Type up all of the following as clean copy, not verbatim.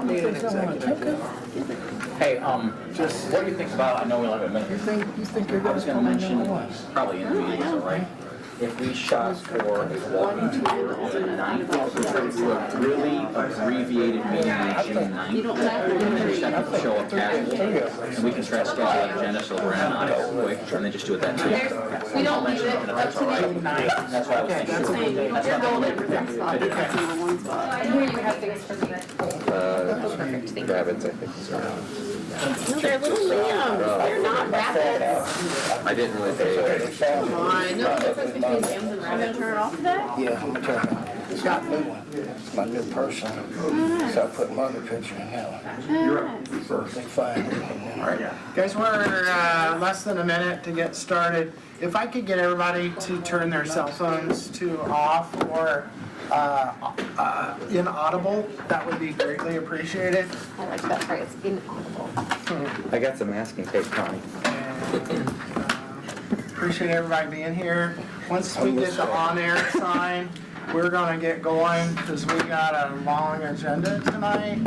need an executive. Hey, what do you think about, I know we only have a minute. You think you're I going was to going to come in mention, or what? probably in the meeting, all right? If we shot for a walking tour of the 9th, do a really abbreviated meeting on June 9th. Just have to show up casual, and we can try to schedule an agenda so we're not quick, and then just do it that too. We don't leave it up to That's all right. That's what I was thinking. You're golden for one spot. That's number one spot. And here you have things for me. Perfect, thank you. Rabbits, I think. So. No, they're little lambs. They're not rabbits. I didn't really pay. Come on, know the difference between lambs and rabbits. Turn it off today? Yeah, I'm gonna turn it on. It's not a new one. It's my new person. So I put my other picture in that one. They fine. All right, guys, we're less than a minute to get started. If I could get everybody to turn their cell phones to off or inaudible, that would be greatly appreciated. I like that phrase, inaudible. I got some masking tape, Connie. And, appreciate everybody being here. Once we get the on-air sign, we're gonna get going because we got a long agenda tonight.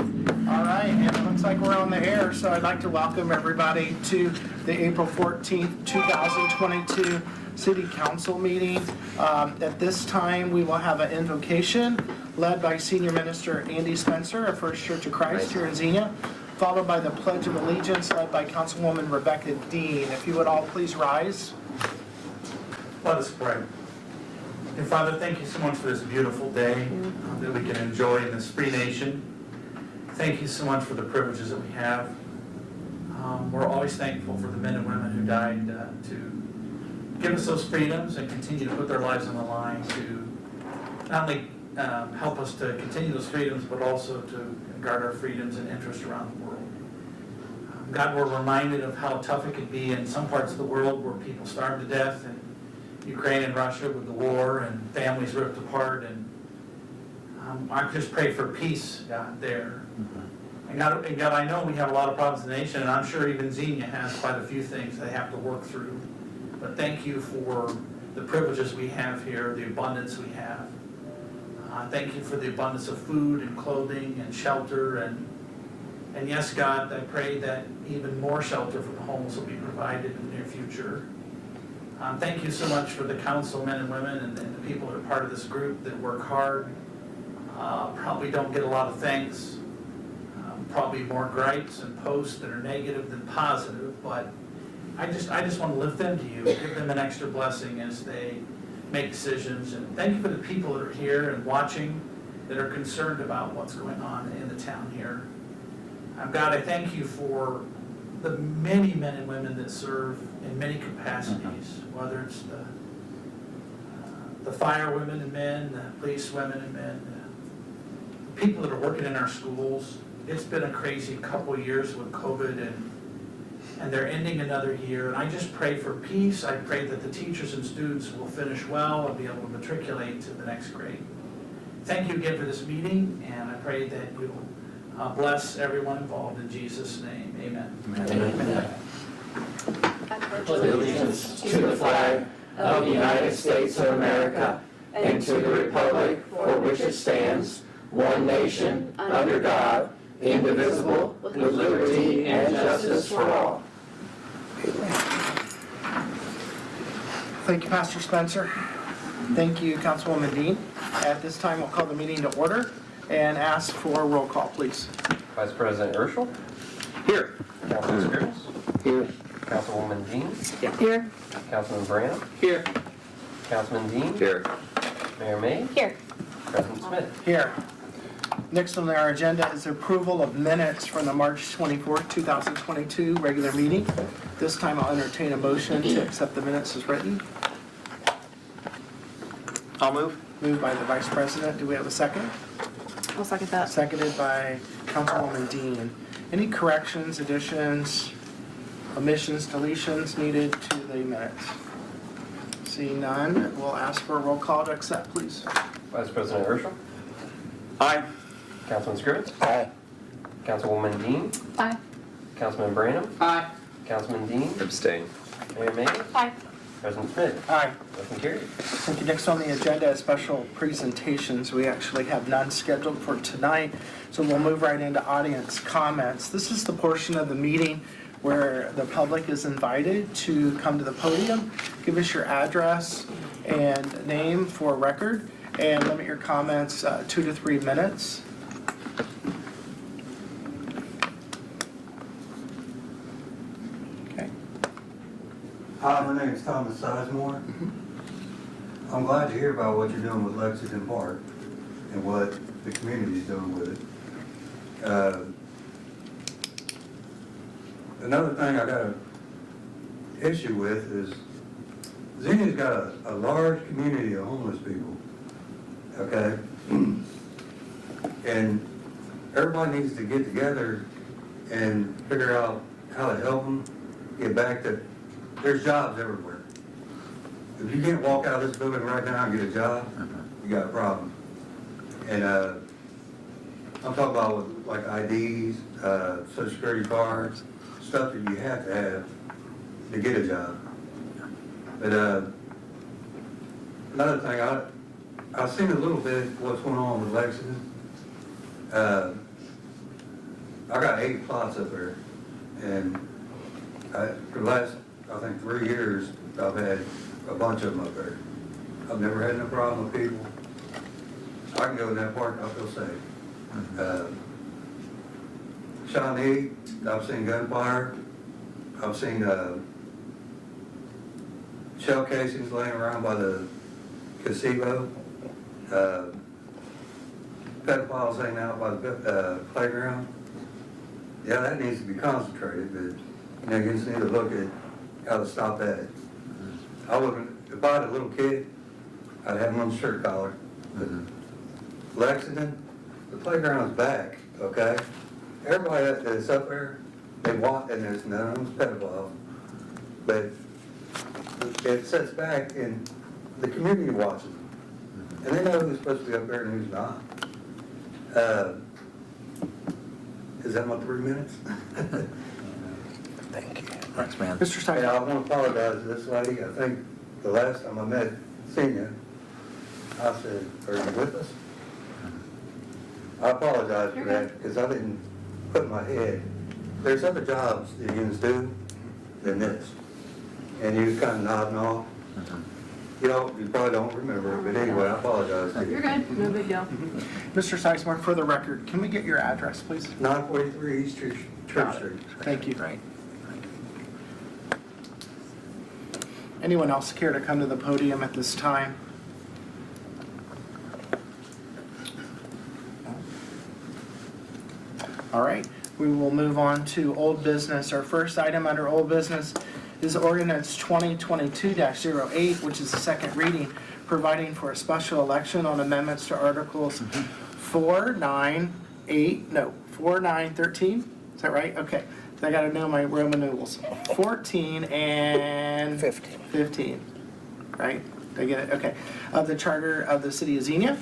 All right, and it looks like we're on the air, so I'd like to welcome everybody to the April 14th, 2022 City Council meeting. At this time, we will have an invocation led by Senior Minister Andy Spencer of First Church of Christ here in Xenia, followed by the Pledge of Allegiance led by Councilwoman Rebecca Dean. If you would all please rise. Let us pray. Dear Father, thank you so much for this beautiful day that we can enjoy in this free nation. Thank you so much for the privileges that we have. We're always thankful for the men and women who died to give us those freedoms and continue to put their lives on the line to not only help us to continue those freedoms, but also to guard our freedoms and interests around the world. God, we're reminded of how tough it could be in some parts of the world where people starve to death, and Ukraine and Russia with the war and families ripped apart, and I just pray for peace, God, there. And God, I know we have a lot of problems in the nation, and I'm sure even Xenia has quite a few things they have to work through. But thank you for the privileges we have here, the abundance we have. Thank you for the abundance of food and clothing and shelter, and yes, God, I pray that even more shelter for the homeless will be provided in the near future. Thank you so much for the council men and women and the people that are part of this group that work hard. Probably don't get a lot of thanks. Probably more gripes and posts that are negative than positive, but I just want to lift them to you, give them an extra blessing as they make decisions. And thank you for the people that are here and watching that are concerned about what's going on in the town here. God, I thank you for the many men and women that serve in many capacities, whether it's the fire women and men, the police women and men, the people that are working in our schools. It's been a crazy couple of years with COVID, and they're ending another year. And I just pray for peace. I pray that the teachers and students will finish well and be able to matriculate to the next grade. Thank you again for this meeting, and I pray that you'll bless everyone involved in Jesus' name. Amen. Amen. Allegiance to the flag of the United States of America and to the republic for which it stands, one nation, under God, indivisible, with liberty and justice for all. Thank you, Pastor Spencer. Thank you, Councilwoman Dean. At this time, we'll call the meeting to order and ask for a roll call, please. Vice President Urschel? Here. Councilman Scrivens? Here. Councilwoman Dean? Here. Councilman Branham? Here. Councilman Dean? Here. Mayor May? Here. President Smith? Here. Next on our agenda is approval of minutes from the March 24th, 2022 regular meeting. This time I'll entertain a motion to accept the minutes as written. I'll move. Moved by the Vice President. Do we have a second? I'll second that. Seconded by Councilwoman Dean. Any corrections, additions, omissions, deletions needed to the minutes? Seeing none, we'll ask for a roll call to accept, please. Vice President Urschel? Aye. Councilman Scrivens? Aye. Councilwoman Dean? Aye. Councilman Branham? Aye. Councilman Dean? Abstain. Mayor May? Aye. President Smith. Aye. Motion carried. Thank you. Next on the agenda is special presentations. We actually have none scheduled for tonight, so we'll move right into audience comments. This is the portion of the meeting where the public is invited to come to the podium, give us your address and name for record, and limit your comments 2 to 3 minutes. Okay. Hi, my name is Thomas Sizemore. I'm glad to hear about what you're doing with Lexington Park and what the community's doing with it. Another thing I got an issue with is Zinnia's got a large community of homeless people, okay? And everybody needs to get together and figure out how to help them get back to, there's jobs everywhere. If you can't walk out of this building right now and get a job, you got a problem. And I'm talking about with, like IDs, Social Security cards, stuff that you have to get a job. But another thing, I've seen a little bit what's going on with Lexington. I got 8 plots up there, and for the last, I think, 3 years, I've had a bunch of them up there. I've never had no problem with people. I can go in that park, I feel safe. Shawnee, I've seen gunfire. I've seen shell casings laying around by the gazebo. Pedophiles hanging out by the playground. Yeah, that needs to be concentrated, but you just need to look at how to stop that. I wouldn't, if I had a little kid, I'd have him on the shirt collar. But Lexington, the playground's back, okay? Everybody that's up there, they walk, and there's none of them's pedophiles. But it sits back, and the community watches them. And they know who's supposed to be up there and who's not. Is that my 3 minutes? Thank you. Thanks, man. Mr. And Stein. I want to apologize to this lady. I think the last time I met Xenia, I said, "Are you with us?" I apologize for that because I didn't put in my head. There's other jobs that you do than this. And you kind of nodding off. You probably don't remember it, but anyway, I apologize to you. You're good, no big deal. Mr. Sizemore, for the record, can we get your address, please? 943 East Church Street. Thank you. Right. Anyone else care to come to the podium at this time? All right, we will move on to old business. Our first item under old business is Ordinance 2022-08, which is the second reading, providing for a special election on amendments to Articles 4, 9, 13. Is that right? Okay. I got to know my Roman numerals. 14 and 15. Right? Did I get it? Okay. Of the Charter of the City of Xenia.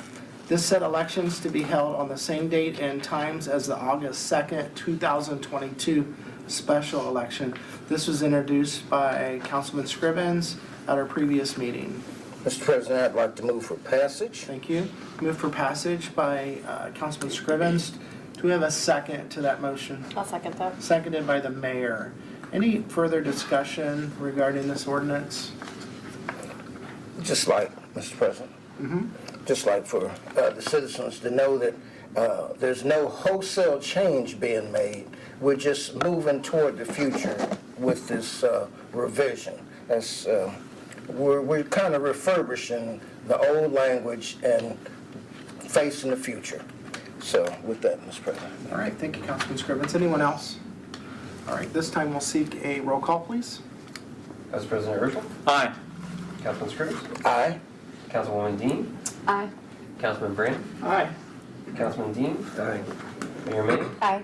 This set elections to be held on the same date and times as the August 2nd, 2022 special election. This was introduced by Councilman Scribbins at our previous meeting. Mr. President, I'd like to move for passage. Thank you. Move for passage by Councilman Scribbins. Do we have a second to that motion? I'll second that. Seconded by the mayor. Any further discussion regarding this ordinance? Just like, Mr. President, just like for the citizens to know that there's no wholesale change being made. We're just moving toward the future with this revision. As we're kind of refurbishing the old language and facing the future. So with that, Mr. President. All right, thank you, Councilman Scribbins. Anyone else? All right, this time we'll seek a roll call, please. Council President Urschel. Aye. Councilman Scribbs. Aye. Councilwoman Dean. Aye. Councilman Brand. Aye. Councilman Dean. Aye. Mayor May. Aye.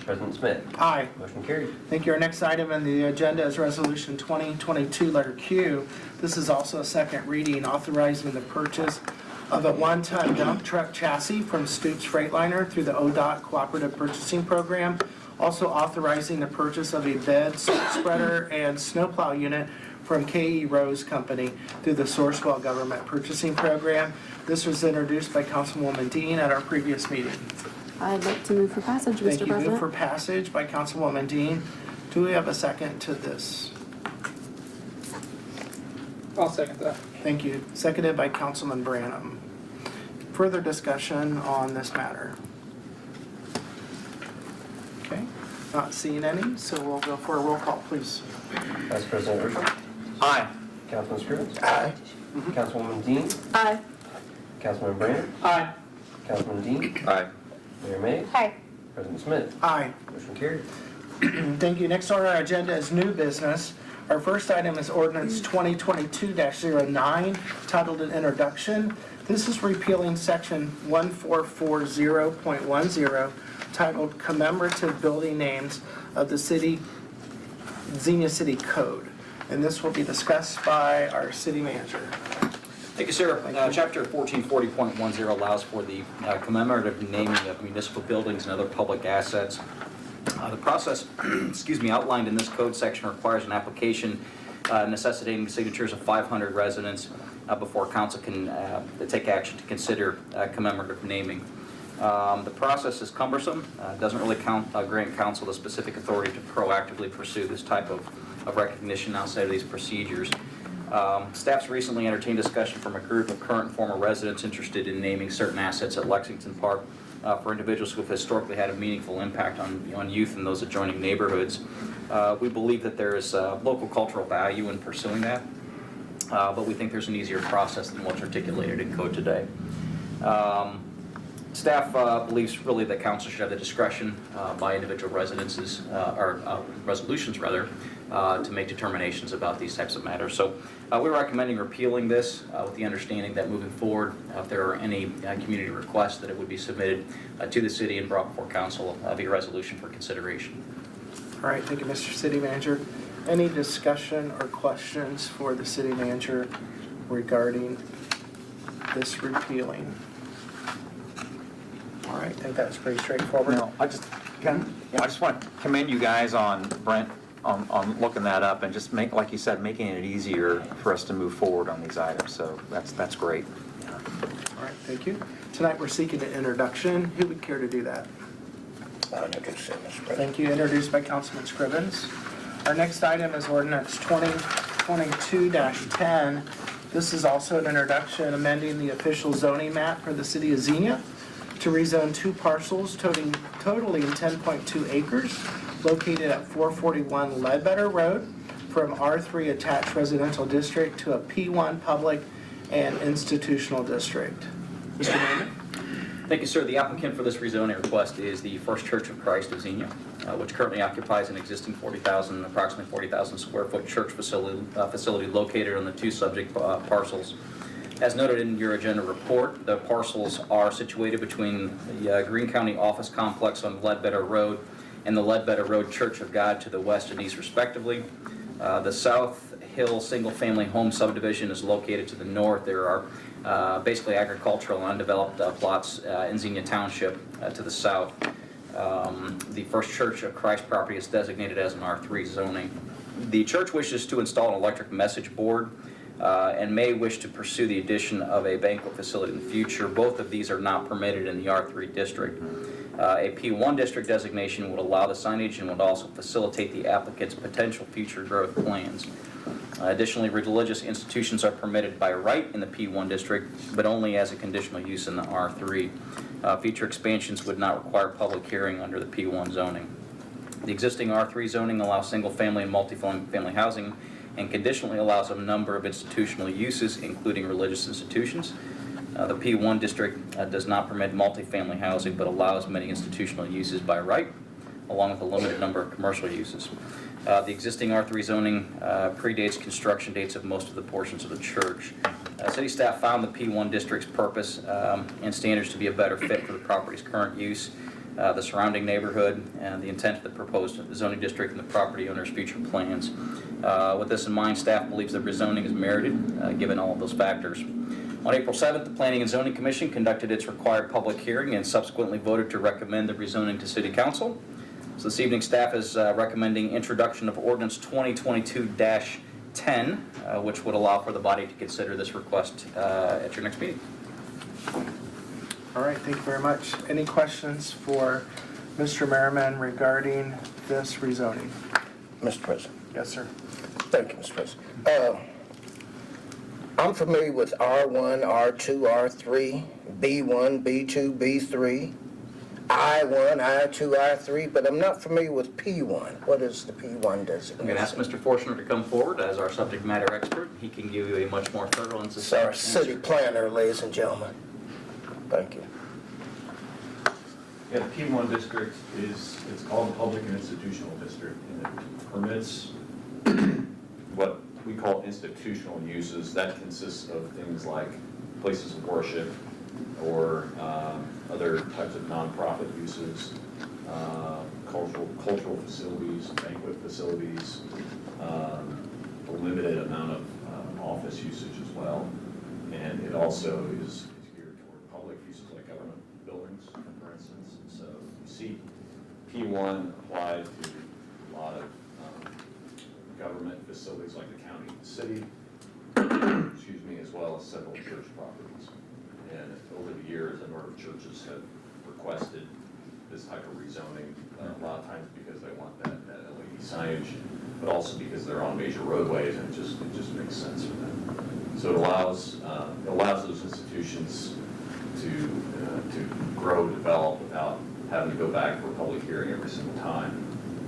President Smith. Aye. Motion carried. Thank you. Our next item on the agenda is Resolution 2022, letter Q. This is also a second reading authorizing the purchase of a one-ton dump truck chassis from Stoops Freightliner through the ODOT Cooperative Purchasing Program. Also authorizing the purchase of a bed, salt spreader, and snowplow unit from K.E. Rose Company through the Sourcewell Government Purchasing Program. This was introduced by Councilwoman Dean at our previous meeting. I'd like to move for passage, Thank Mr. you. Move for President. passage by Councilwoman Dean. Do we have a second to this? I'll second that. Thank you. Seconded by Councilman Branham. Further discussion on this matter? Okay, not seeing any, so we'll go for a roll call, please. Vice President Urschel. Aye. Councilman Scrivens. Aye. Councilwoman Dean. Aye. Councilman Brand. Aye. Councilman Dean. Aye. Mayor May. Aye. President Smith. Aye. Motion carried. Thank you. Next on our agenda is new business. Our first item is Ordinance 2022-09, titled an introduction. This is repealing section 1440.10, titled Commemorative Building Names of the Zinnia City Code. And this will be discussed by our city manager. Thank you, sir. Thank you. Chapter 1440.10 allows for the commemorative naming of municipal buildings and other public assets. The process, outlined in this code section requires an application necessitating signatures of 500 residents before council can take action to consider commemorative naming. The process is cumbersome. Doesn't really grant council the specific authority to proactively pursue this type of recognition outside of these procedures. Staff's recently entertained discussion from a group of current and former residents interested in naming certain assets at Lexington Park for individuals who have historically had a meaningful impact on youth in those adjoining neighborhoods. We believe that there is local cultural value in pursuing that, but we think there's an easier process than what's articulated in code today. Staff believes really that council should have the discretion by individual residences, or resolutions rather, to make determinations about these types of matters. So we're recommending repealing this with the understanding that moving forward, if there are any community requests, that it would be submitted to the city and brought before council via resolution for consideration. All right, thank you, Mr. City Manager. Any discussion or questions for the city manager regarding this repealing? All right, I think that's pretty straightforward. No, I just want to commend you guys on Brent on looking that up and just like you said, making it easier for us to move forward on these items. So that's great. All right, thank you. Tonight we're seeking an introduction. Who would care to do that? I'll introduce it, Mr. President. Thank you. Introduced by Councilman Scrivens. Our next item is Ordinance 2022-10. This is also an introduction amending the official zoning map for the city of Xenia to rezone 2 parcels totaling 10.2 acres located at 441 Ledbetter Road from R3 attached residential district to a P1 public and institutional district. Mr. Naaman? Thank you, sir. The applicant for this rezoning request is the First Church of Christ of Xenia, which currently occupies an existing approximately 40,000 square foot church facility located on the 2 subject parcels. As noted in your agenda report, the parcels are situated between the Greene County Office Complex on Ledbetter Road and the Ledbetter Road Church of God to the west and east respectively. The South Hill single-family home subdivision is located to the north. There are basically agricultural and undeveloped plots in Xenia Township to the south. The First Church of Christ property is designated as an R3 zoning. The church wishes to install an electric message board and may wish to pursue the addition of a banquet facility in the future. Both of these are not permitted in the R3 district. A P1 district designation would allow the signage and would also facilitate the applicant's potential future growth plans. Additionally, religious institutions are permitted by right in the P1 district, but only as a conditional use in the R3. Future expansions would not require public hearing under the P1 zoning. The existing R3 zoning allows single-family and multi-family housing and conditionally allows a number of institutional uses, including religious institutions. The P1 district does not permit multi-family housing, but allows many institutional uses by right, along with a limited number of commercial uses. The existing R3 zoning predates construction dates of most of the portions of the church. City staff found the P1 district's purpose and standards to be a better fit for the property's current use, the surrounding neighborhood, and the intent of the proposed zoning district and the property owner's future plans. With this in mind, staff believes that rezoning is merited, given all of those factors. On April 7th, the Planning and Zoning Commission conducted its required public hearing and subsequently voted to recommend the rezoning to City Council. So this evening, staff is recommending introduction of Ordinance 2022-10 10, which would allow for the body to consider this request at your next meeting. All right, thank you very much. Any questions for Mr. Merriman regarding this rezoning? Mr. President. Yes, sir. Thank you, Mr. President. I'm familiar with R1, R2, R3, B1, B2, B3, I1, I2, I3, but I'm not familiar with P1. What is the P1 designation? I'm going to ask Mr. Forstner to come forward as our subject matter expert. He can give you a much more thorough and It's our succinct city answer. planner, ladies and gentlemen. Thank you. Yeah, the P1 district it's called the Public and Institutional District, and it permits what we call institutional uses. That consists of things like places of worship or other types of nonprofit uses, cultural facilities, banquet facilities, a limited amount of office usage as well. And it also is geared toward public uses like government buildings, for instance. So you see P1 applied to a lot of government facilities like the county and the city, excuse me, as well as several church properties. And over the years, a number of churches have requested this type of rezoning, a lot of times because they want that LED signage, but also because they're on major roadways and it just makes sense for them. So it allows those institutions to grow, develop without having to go back for a public hearing every single time.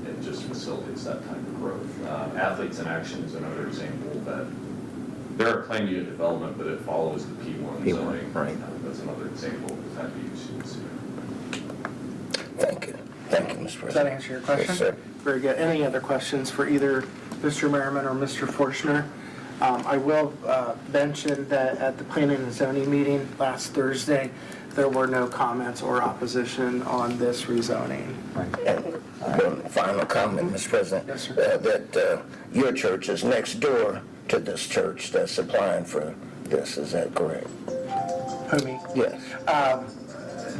It just facilitates that type of growth. Athletes in Action is another example that they're a planned unit development, but it follows the P1 zoning. Right. That's another example of the type of use you can see. Thank you. Thank you, Mr. Does that President. answer your question? Yes, sir. Very good. Any other questions for either Mr. Merriman or Mr. Forstner? I will mention that at the Planning and Zoning meeting last Thursday, there were no comments or opposition on this rezoning. And one final comment, Mr. President. Yes, sir. That your church is next door to this church that's applying for this. Is that correct? Who, me? Yes.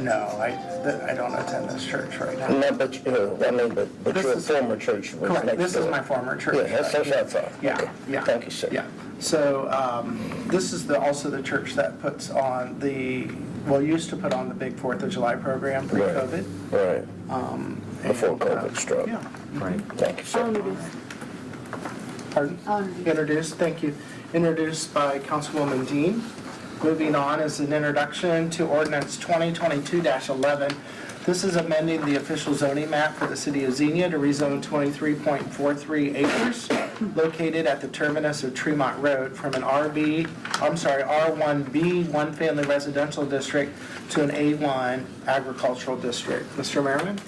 No, I don't attend this church right now. No, but but This your is- former church was next door. Correct. This is my former church. Yeah, that's what I thought. Yeah, Okay. yeah. Thank you, sir. Yeah. So this is also the church that puts on used to put on the big 4th of July program pre-COVID. Right. Before COVID struck. Yeah. Right. Thank you, I'll sir. introduce. Pardon? I'll introduce. Introduced, thank you. Introduced by Councilwoman Dean. Moving on is an introduction to Ordinance 2022-11. This is amending the official zoning map for the city of Xenia to rezone 23.43 acres located at the terminus of Tremont Road from an R1B, one-family residential district, to an A1 agricultural district. Mr. Merriman?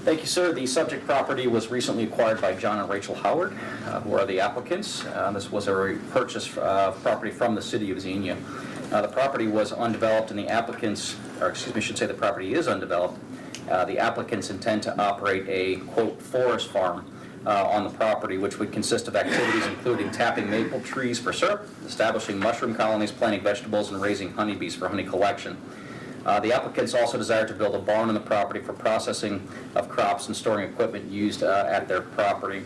Thank you, sir. The subject property was recently acquired by John and Rachel Howard, who are the applicants. This was a purchase property from the city of Xenia. The property was undeveloped and the applicants, or excuse me, I should say the property is undeveloped. The applicants intend to operate a, quote, forest farm on the property, which would consist of activities including tapping maple trees for syrup, establishing mushroom colonies, planting vegetables, and raising honeybees for honey collection. The applicants also desire to build a barn on the property for processing of crops and storing equipment used at their property.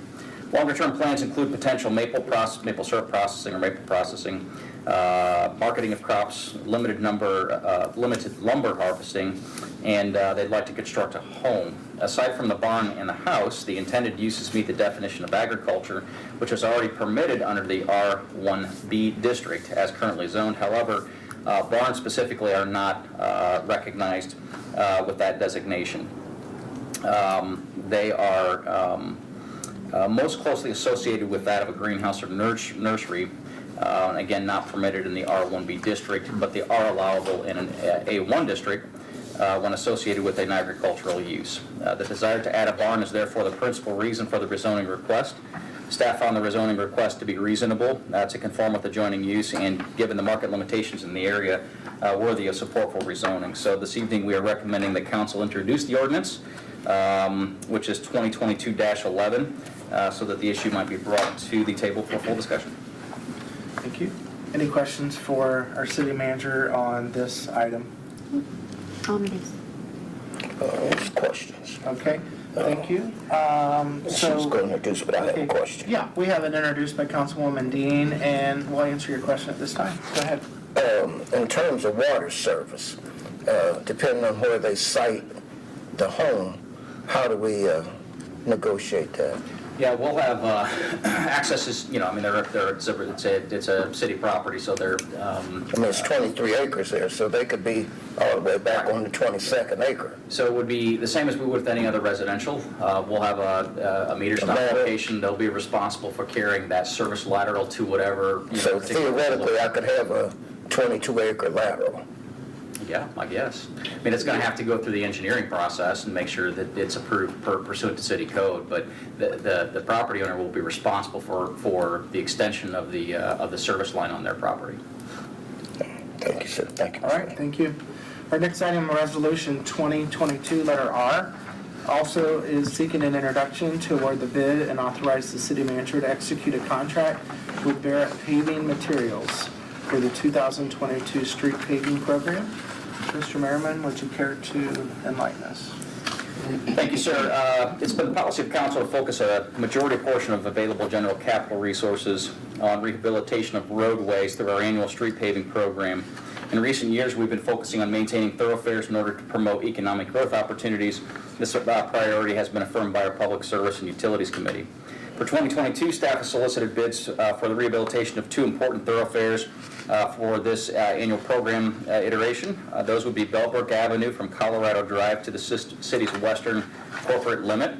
Longer-term plans include potential maple syrup processing or maple processing, marketing of crops, limited lumber harvesting, and they'd like to construct a home. Aside from the barn and the house, the intended uses meet the definition of agriculture, which is already permitted under the R1B district as currently zoned. However, barns specifically are not recognized with that designation. They are most closely associated with that of a greenhouse or nursery, again not permitted in the R1B district, but they are allowable in an A1 district when associated with an agricultural use. The desire to add a barn is therefore the principal reason for the rezoning request. Staff found the rezoning request to be reasonable, to conform with adjoining use, and given the market limitations in the area, worthy of support for rezoning. So this evening we are recommending that council introduce the ordinance, which is 2022-11, so that the issue might be brought to the table for full discussion. Thank you. Any questions for our city manager on this item? I'll introduce. Any questions? Okay, thank you. She was going to introduce, but I have a question. Yeah, we have it introduced by Councilwoman Dean, and we'll answer your question at this time. Go ahead. In terms of water service, depending on where they site the home, how do we negotiate that? Yeah, we'll have access is, I mean, it's a city property, so they're. I mean, it's 23 acres there, so they could be all the way back on the 22nd acre. So it would be the same as we would with any other residential. We'll have a meter stop location. They'll be responsible for carrying that service lateral to whatever. So theoretically, I could have a 22-acre lateral. Yeah, I guess. I mean, it's going to have to go through the engineering process and make sure that it's approved pursuant to city code, but the property owner will be responsible for the extension of the service line on their property. Thank you, sir. Thank you. All right, thank you. Our next item, Resolution 2022, letter R, also is seeking an introduction to award the bid and authorize the city manager to execute a contract with Barrett Paving Materials for the 2022 street paving program. Mr. Merriman, would you care to enlighten us? Thank you, sir. It's been the policy of council to focus a majority portion of available general capital resources on rehabilitation of roadways through our annual street paving program. In recent years, we've been focusing on maintaining thoroughfares in order to promote economic growth opportunities. This priority has been affirmed by our Public Service and Utilities Committee. For 2022, staff has solicited bids for the rehabilitation of two important thoroughfares for this annual program iteration. Those would be Bellbrook Avenue from Colorado Drive to the city's western corporate limit,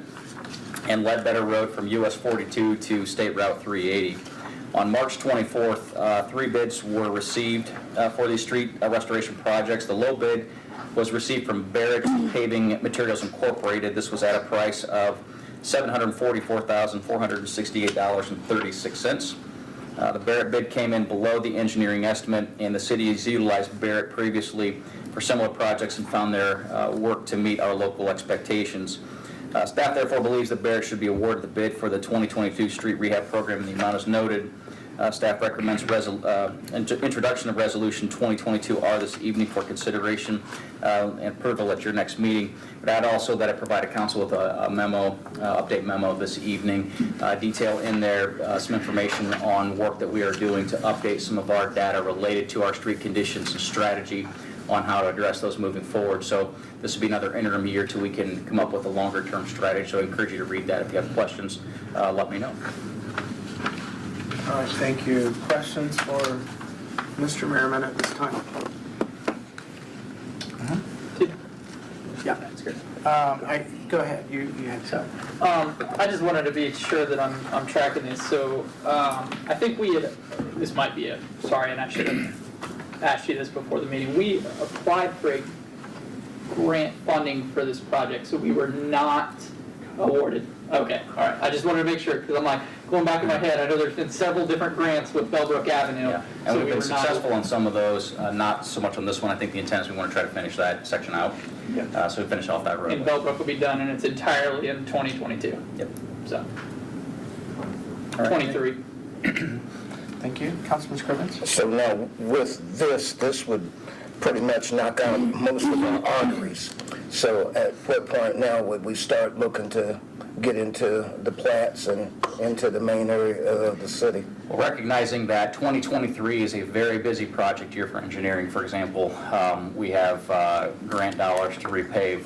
and Ledbetter Road from US 42 to State Route 380. On March 24th, 3 bids were received for these street restoration projects. The low bid was received from Barrett Paving Materials Incorporated. This was at a price of $744,468.36. The Barrett bid came in below the engineering estimate, and the city has utilized Barrett previously for similar projects and found their work to meet our local expectations. Staff therefore believes that Barrett should be awarded the bid for the 2022 street rehab program in the amount as noted. Staff recommends introduction of Resolution 2022R this evening for consideration and approval at your next meeting. But add also that I provided council with a memo, update memo this evening, detail in there some information on work that we are doing to update some of our data related to our street conditions and strategy on how to address those moving forward. So this will be another interim year till we can come up with a longer term strategy. So I encourage you to read that. If you have questions, let me know. All right, thank you. Questions for Mr. Merriman at this time? Yeah, that's good. Go ahead, you had something. I just wanted to be sure that I'm tracking this. So I think this might be it. Sorry, and I should have asked you this before the meeting. We applied for a grant funding for this project, so we were not awarded. Okay, all right. I just wanted to make sure, because I'm like, going back in my head, I know there's been several different grants with Bellbrook Avenue. Yeah, and we've been successful on some of those, not so much on this one. I think the intent is we want to try to finish that section out. Yeah. So we finish off that road. And Bellbrook will be done, and it's entirely in 2022. Yep. So, All right. 23. Thank you. Councilman Scrivens? So now with this would pretty much knock out most of our arteries. So at what point now would we start looking to get into the plats and into the main area of the city? Well, recognizing that 2023 is a very busy project year for engineering, for example, we have grant dollars to repave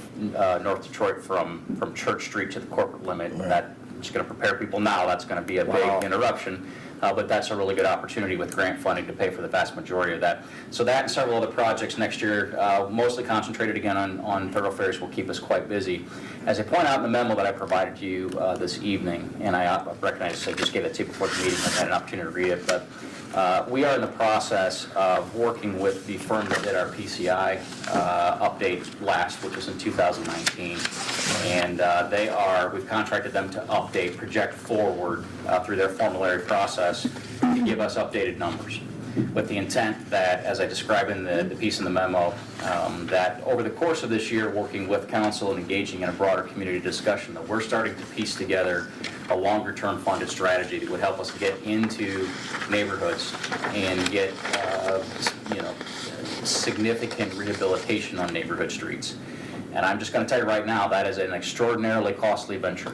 North Detroit from Church Street to the corporate limit. Right. That's just going to prepare people now. That's going to be a big interruption. But that's a really good opportunity with grant funding to pay for the vast majority of that. So that and several other projects next year, mostly concentrated again on thoroughfares, will keep us quite busy. As I point out in the memo that I provided you this evening, and I recognize I just gave it to you before the meeting, I had an opportunity to read it, but we are in the process of working with the firm that did our PCI update last, which was in 2019. And we've contracted them to update, project forward through their formulary process to give us updated numbers, with the intent that, as I described in the piece in the memo, that over the course of this year, working with council and engaging in a broader community discussion, that we're starting to piece together a longer-term funded strategy that would help us get into neighborhoods and get significant rehabilitation on neighborhood streets. And I'm just going to tell you right now, that is an extraordinarily costly venture.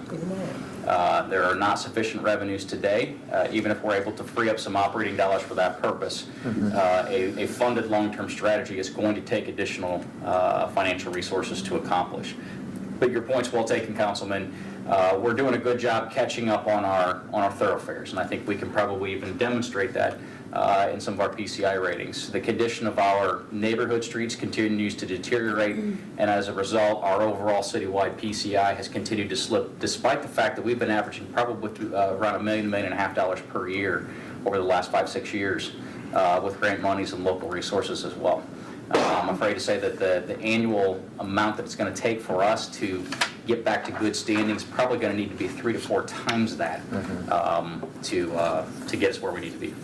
There are not sufficient revenues today, even if we're able to free up some operating dollars for that purpose. A funded long-term strategy is going to take additional financial resources to accomplish. But your point's well taken, Councilman. We're doing a good job catching up on our thoroughfares, and I think we can probably even demonstrate that in some of our PCI ratings. The condition of our neighborhood streets continues to deteriorate, and as a result, our overall citywide PCI has continued to slip, despite the fact that we've been averaging probably around $1 million, $1.5 million per year over the last 5-6 years with grant monies and local resources as well. I'm afraid to say that the annual amount that it's going to take for us to get back to good standing is probably going to need to be 3 to 4 times that to get us where we need to be.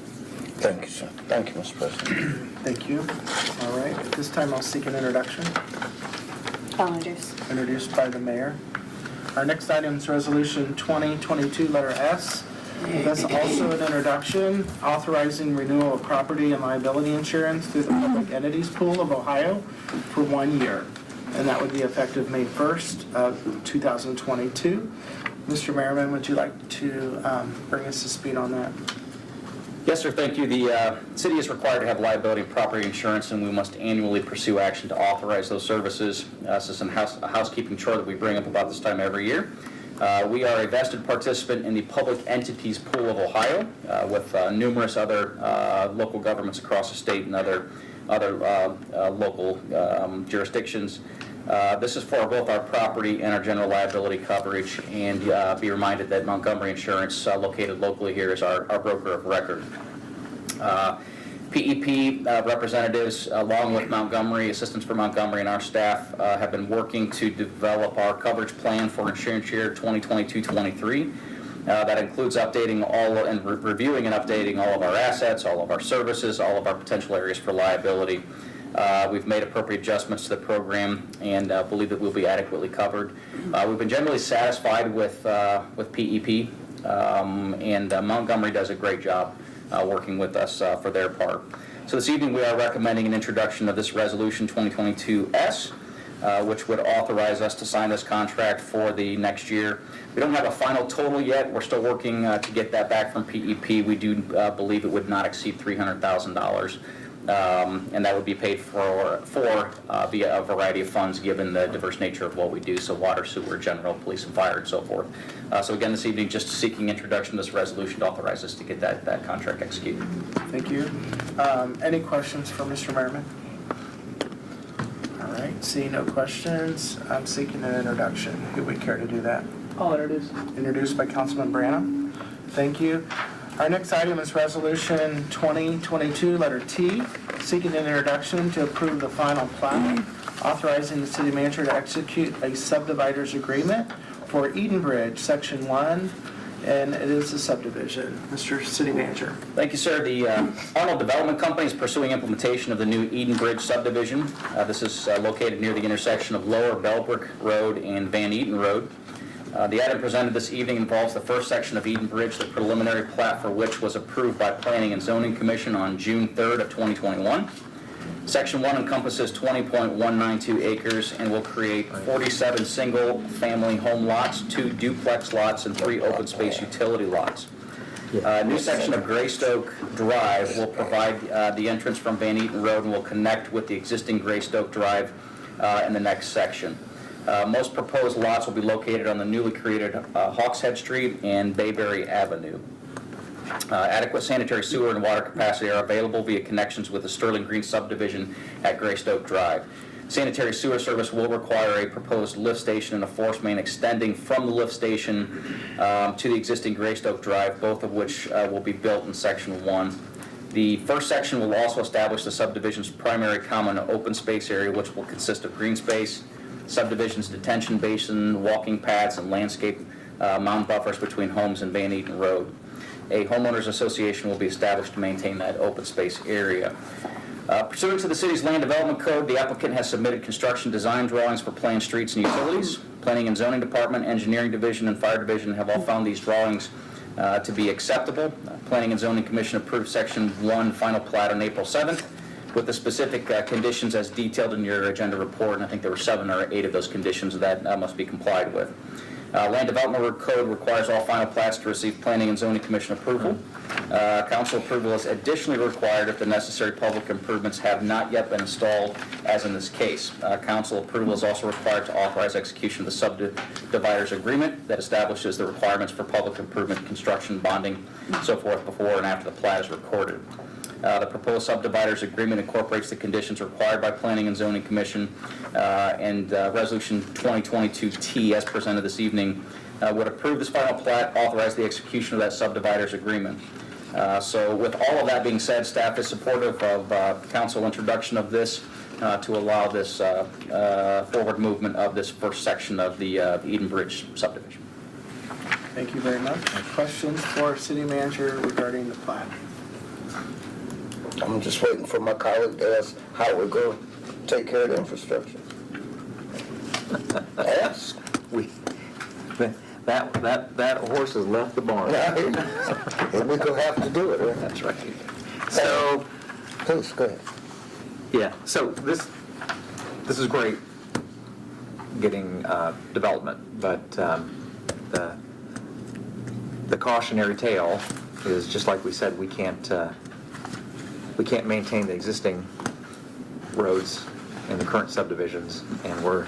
Thank you, sir. Thank you, Mr. President. Thank you. All right, at this time I'll seek an introduction, I'll introduce. introduced by the mayor. Our next item is Resolution 2022, letter S. That's also an introduction, authorizing renewal of property and liability insurance through the Public Entities Pool of Ohio for 1 year. And that would be effective May 1st of 2022. Mr. Merriman, would you like to bring us to speed on that? Yes, sir, thank you. The city is required to have liability and property insurance, and we must annually pursue action to authorize those services. This is a housekeeping chore that we bring up about this time every year. We are a vested participant in the Public Entities Pool of Ohio with numerous other local governments across the state and other local jurisdictions. This is for both our property and our general liability coverage, and be reminded that Montgomery Insurance, located locally here, is our broker of record. PEP representatives, along with Montgomery, assistants for Montgomery and our staff, have been working to develop our coverage plan for insurance year 2022-23. That includes updating all and reviewing and updating all of our assets, all of our services, all of our potential areas for liability. We've made appropriate adjustments to the program and believe that we'll be adequately covered. We've been generally satisfied with PEP, and Montgomery does a great job working with us for their part. So this evening we are recommending an introduction of this Resolution 2022-S, which would authorize us to sign this contract for the next year. We don't have a final total yet. We're still working to get that back from PEP. We do believe it would not exceed $300,000. And that would be paid for via a variety of funds given the diverse nature of what we do, so water, sewer, general, police and fire, and so forth. So again, this evening, just seeking introduction to this resolution to authorize us to get that contract executed. Thank you. Any questions for Mr. Merriman? All right, seeing no questions, I'm seeking an introduction. Who would care to do that? I'll introduce. Introduced by Councilman Branham. Thank you. Our next item is Resolution 2022, letter T, seeking an introduction to approve the final plat, authorizing the city manager to execute a subdividers agreement for Eaton Bridge, Section 1, and it is a subdivision. Mr. City Manager. Thank you, sir. The Arnold Development Company is pursuing implementation of the new Eaton Bridge subdivision. This is located near the intersection of Lower Bellbrook Road and Van Eaton Road. The item presented this evening involves the first section of Eaton Bridge, the preliminary plat for which was approved by Planning and Zoning Commission on June 3rd of 2021. Section 1 encompasses 20.192 acres and will create 47 single-family home lots, 2 duplex lots, and 3 open space utility lots. A new section of Greystoke Drive will provide the entrance from Van Eaton Road and will connect with the existing Greystoke Drive in the next section. Most proposed lots will be located on the newly created Hawkshead Street and Bayberry Avenue. Adequate sanitary sewer and water capacity are available via connections with the Sterling Green subdivision at Greystoke Drive. Sanitary sewer service will require a proposed lift station and a force main extending from the lift station to the existing Greystoke Drive, both of which will be built in Section 1. The first section will also establish the subdivision's primary common open space area, which will consist of green space, subdivision's detention basin, walking paths, and landscape mound buffers between homes and Van Eaton Road. A homeowners association will be established to maintain that open space area. Pursuant to the city's land development code, the applicant has submitted construction design drawings for planned streets and utilities. Planning and Zoning Department, Engineering Division, and Fire Division have all found these drawings to be acceptable. Planning and Zoning Commission approved Section 1 final plat on April 7th. with the specific conditions as detailed in your agenda report, and I think there were 7 or 8 of those conditions that must be complied with. Land Development Code requires all final plats to receive Planning and Zoning Commission approval. Council approval is additionally required if the necessary public improvements have not yet been installed, as in this case. Council approval is also required to authorize execution of the subdividers agreement that establishes the requirements for public improvement, construction, bonding, and so forth before and after the plat is recorded. The proposed subdividers agreement incorporates the conditions required by Planning and Zoning Commission, and Resolution 2022T, as presented this evening, would approve this final plat, authorize the execution of that subdividers agreement. So with all of that being said, staff is supportive of council introduction of this to allow this forward movement of this first section of the Eaton Bridge subdivision. Thank you very much. Questions for City Manager regarding the plat? I'm just waiting for my colleague to ask how we're going to take care of the infrastructure. Ask. That horse has left the barn. And we're going to have to do it, right? That's right. So, Please, go ahead. yeah, so this is great, getting development, but the cautionary tale is, just like we said, we can't maintain the existing roads in the current subdivisions, and we're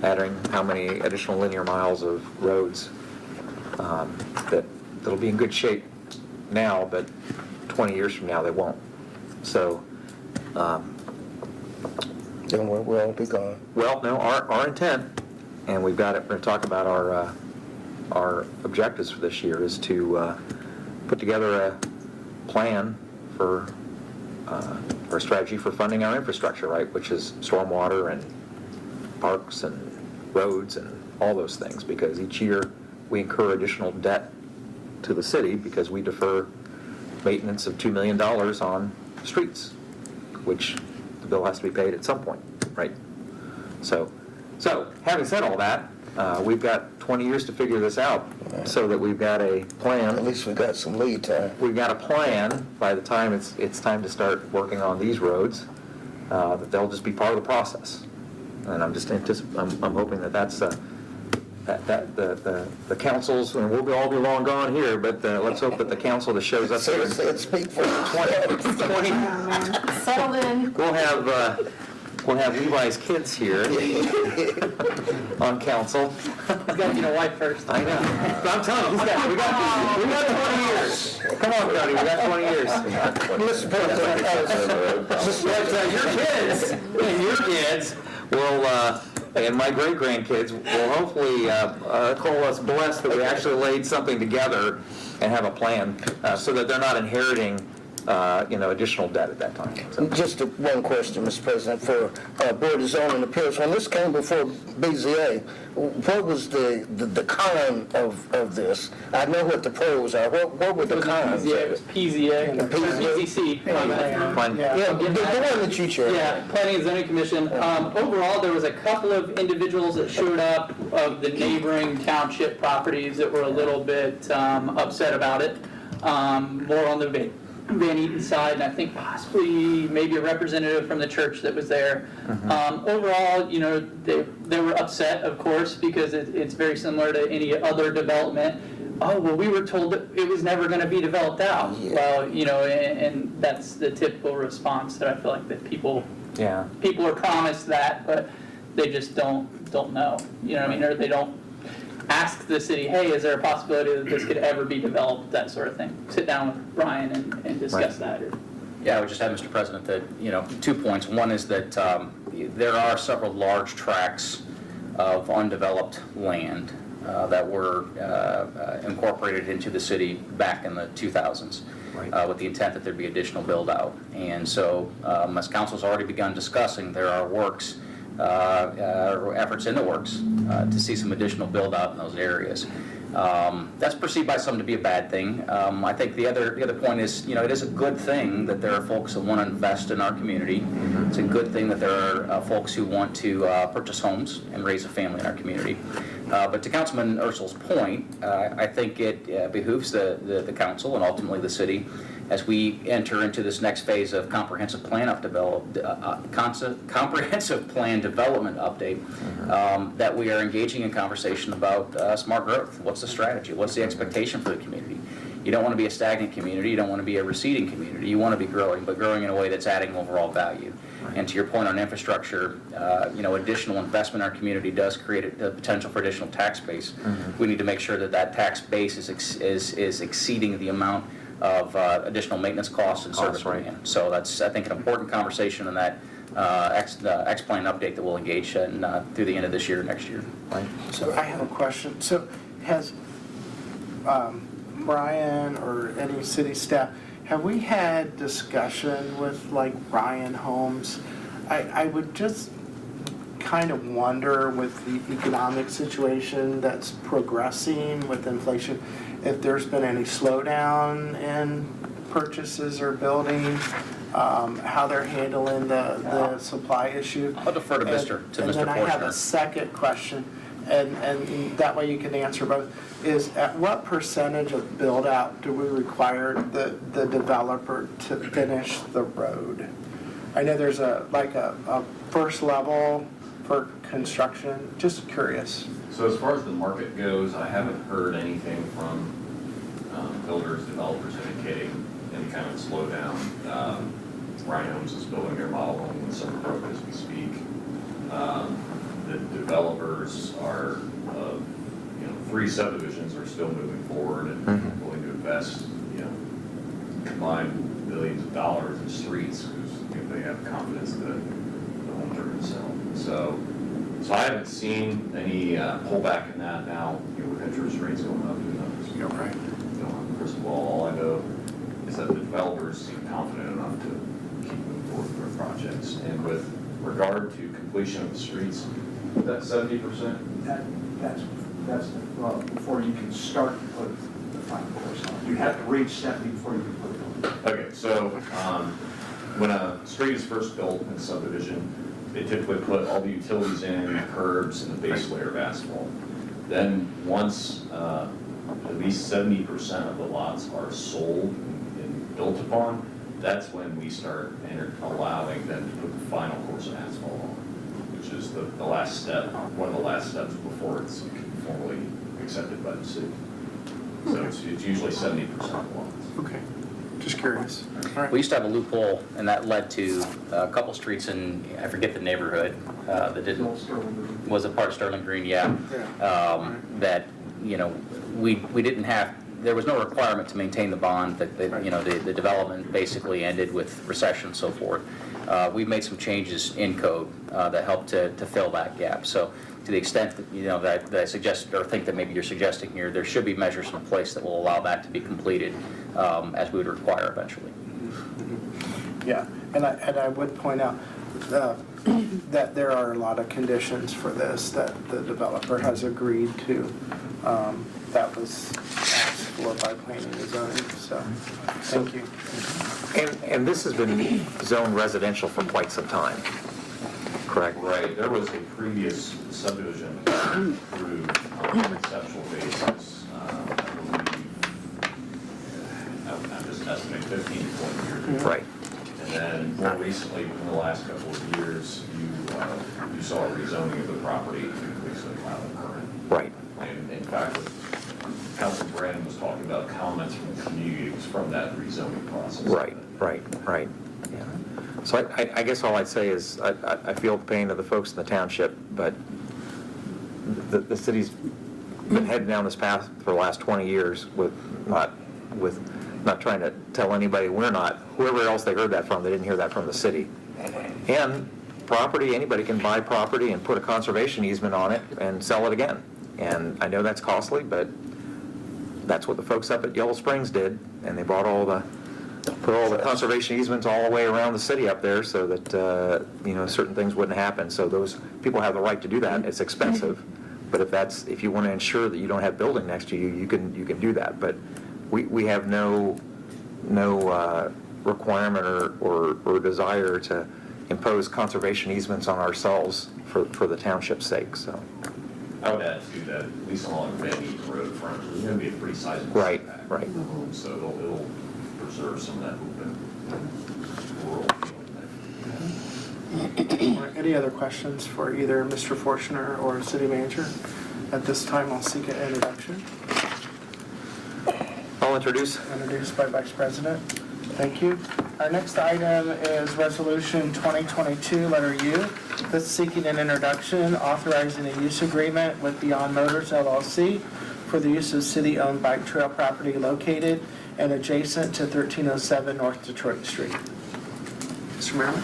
adding how many additional linear miles of roads that'll be in good shape now, but 20 years from now they won't. So, Then we'll all be gone. well, no, our intent, and we've got it, we're going to talk about our objectives for this year, is to put together a plan for our strategy for funding our infrastructure, right, which is stormwater and parks and roads and all those things, because each year we incur additional debt to the city because we defer maintenance of $2 million on streets, which the bill has to be paid at some point, right? So having said all that, we've got 20 years to figure this out, so that we've got a plan. At least we got some lead time. We've got a plan by the time it's time to start working on these roads, that they'll just be part of the process. And I'm just I'm hoping that that's the councils, and we'll all be long gone here, but let's hope that the council that shows up here Seriously, speak for 20 Settled in. we'll have Levi's kids here on council. He's got to get a wife first. I know. But I'm telling you, we got 20 years. Come on, Cody, we got 20 years. Mr. President, Your kids will, and my great-grandkids will hopefully call us blessed that we actually laid something together and have a plan, so that they're not inheriting additional debt at that time. So. just one question, Mr. President, for Board of Zoning Appeals. When this came before BZA, what was the con of this? I know what the pros are. What were the cons? Yeah, it was PZA. PZC. Fine. Yeah, the one that you chaired. Yeah, Planning and Zoning Commission. Overall, there was a couple of individuals that showed up of the neighboring township properties that were a little bit upset about it. More on the Van Eaton side, and I think possibly maybe a representative from the church that was there. Overall, they were upset, of course, because it's very similar to any other development. Oh, well, we were told that it was never going to be developed out. Yeah. Well, and that's the typical response that I feel like that people are promised that, but they just don't know. You know what I mean? Or they don't ask the city, hey, is there a possibility that this could ever be developed, that sort of thing. Sit down with Brian and discuss that. Yeah, I would just add, Mr. President, that, 2 points. One is that there are several large tracts of undeveloped land that were incorporated into the city back in the 2000s, with the intent that there'd be additional build-out. And so, as council's already begun discussing, there are efforts in the works to see some additional build-out in those areas. That's perceived by some to be a bad thing. I think the other point is, it is a good thing that there are folks that want to invest in our community. It's a good thing that there are folks who want to purchase homes and raise a family in our community. But to Councilman Ursul's point, I think it behooves the council and ultimately the city as we enter into this next phase of comprehensive plan comprehensive plan development update, that we are engaging in conversation about smart growth. What's the strategy? What's the expectation for the community? You don't want to be a stagnant community. You don't want to be a receding community. You want to be growing, but growing in a way that's adding overall value. And to your point on infrastructure, additional investment in our community does create a potential for additional tax base. We need to make sure that that tax base is exceeding the amount of additional maintenance costs and service demand. So that's, I think, an important conversation in that X-Plan update that we'll engage in through the end of this year, next year. So I have a question. So has Brian or any city staff, have we had discussion with like Ryan Holmes? I would just kind of wonder with the economic situation that's progressing with inflation, if there's been any slowdown in purchases or building, how they're handling the supply issue. I'll defer to Mr. And then I have a Forstner. second question, and that way you can answer both, is at what percentage of build out do we require the developer to finish the road? I know there's a first level for construction, just curious. So as far as the market goes, I haven't heard anything from builders, developers indicating any kind of slowdown. Ryan Holmes is building their model home in Summer Brook as we speak. The developers are, 3 subdivisions are still moving forward and willing to invest, combined millions of dollars in streets because they have confidence that the homes are going to sell. So I haven't seen any pullback in that now, with interest rates going up. You're right. Don't have a crystal ball. All I know is that the developers seem confident enough to keep moving forward with their projects. And with regard to completion of the streets, that's 70%. That's before you can start to put the final course on. You have to reach 70 before you can put it on. Okay, so when a street is first built in a subdivision, they typically put all the utilities in, curbs, and the base layer of asphalt. Then once at least 70% of the lots are sold and built upon, that's when we start allowing them to put the final course of asphalt on, which is the last step, one of the last steps before it's formally accepted by the city. So it's usually 70% of lots. Okay, just curious. All right. We used to have a loophole, and that led to a couple streets in, I forget the neighborhood, that didn't, was a part of Sterling Green, yeah. That, we didn't have, there was no requirement to maintain the bond, that, the development basically ended with recession and so forth. We've made some changes in code that help to fill that gap. So to the extent that, that I suggest or think that maybe you're suggesting here, there should be measures in place that will allow that to be completed as we would require eventually. Yeah, and I would point out that there are a lot of conditions for this that the developer has agreed to. That was asked for by planning and zoning, so thank you. And this has been zoned residential for quite some time, correct? Right, there was a previous subdivision approved on a conceptual basis, I believe, I'm just estimating 15 to 20 years ago. Right. And then more recently, in the last couple of years, you saw a rezoning of the property to basically allow it current. Right. And in fact, what Councilman Brandon was talking about, comments from the community was from that rezoning process. Right. Yeah. So I guess all I'd say is I feel the pain of the folks in the township, but the city's been heading down this path for the last 20 years with not trying to tell anybody we're not. Whoever else they heard that from, they didn't hear that from the city. And property, anybody can buy property and put a conservation easement on it and sell it again. And I know that's costly, but that's what the folks up at Yellow Springs did, and they bought put all the conservation easements all the way around the city up there so that certain things wouldn't happen. So those people have the right to do that. It's expensive, but if you want to ensure that you don't have building next to you, you can do that. But we have no requirement or desire to impose conservation easements on ourselves for the township's sake. So. I would add too that at least along Van Eaton Road front, there's going to be a pretty sizable Right. setback. So it'll preserve some of that open rural feeling. Any other questions for either Mr. Fortuner or City Manager? At this time, I'll seek an introduction. I'll introduce. Introduced by Vice President. Thank you. Our next item is Resolution 2022, letter U. This is seeking an introduction, authorizing a use agreement with Beyond Motors LLC for the use of city-owned bike trail property located and adjacent to 1307 North Detroit Street. Mr. Merriman?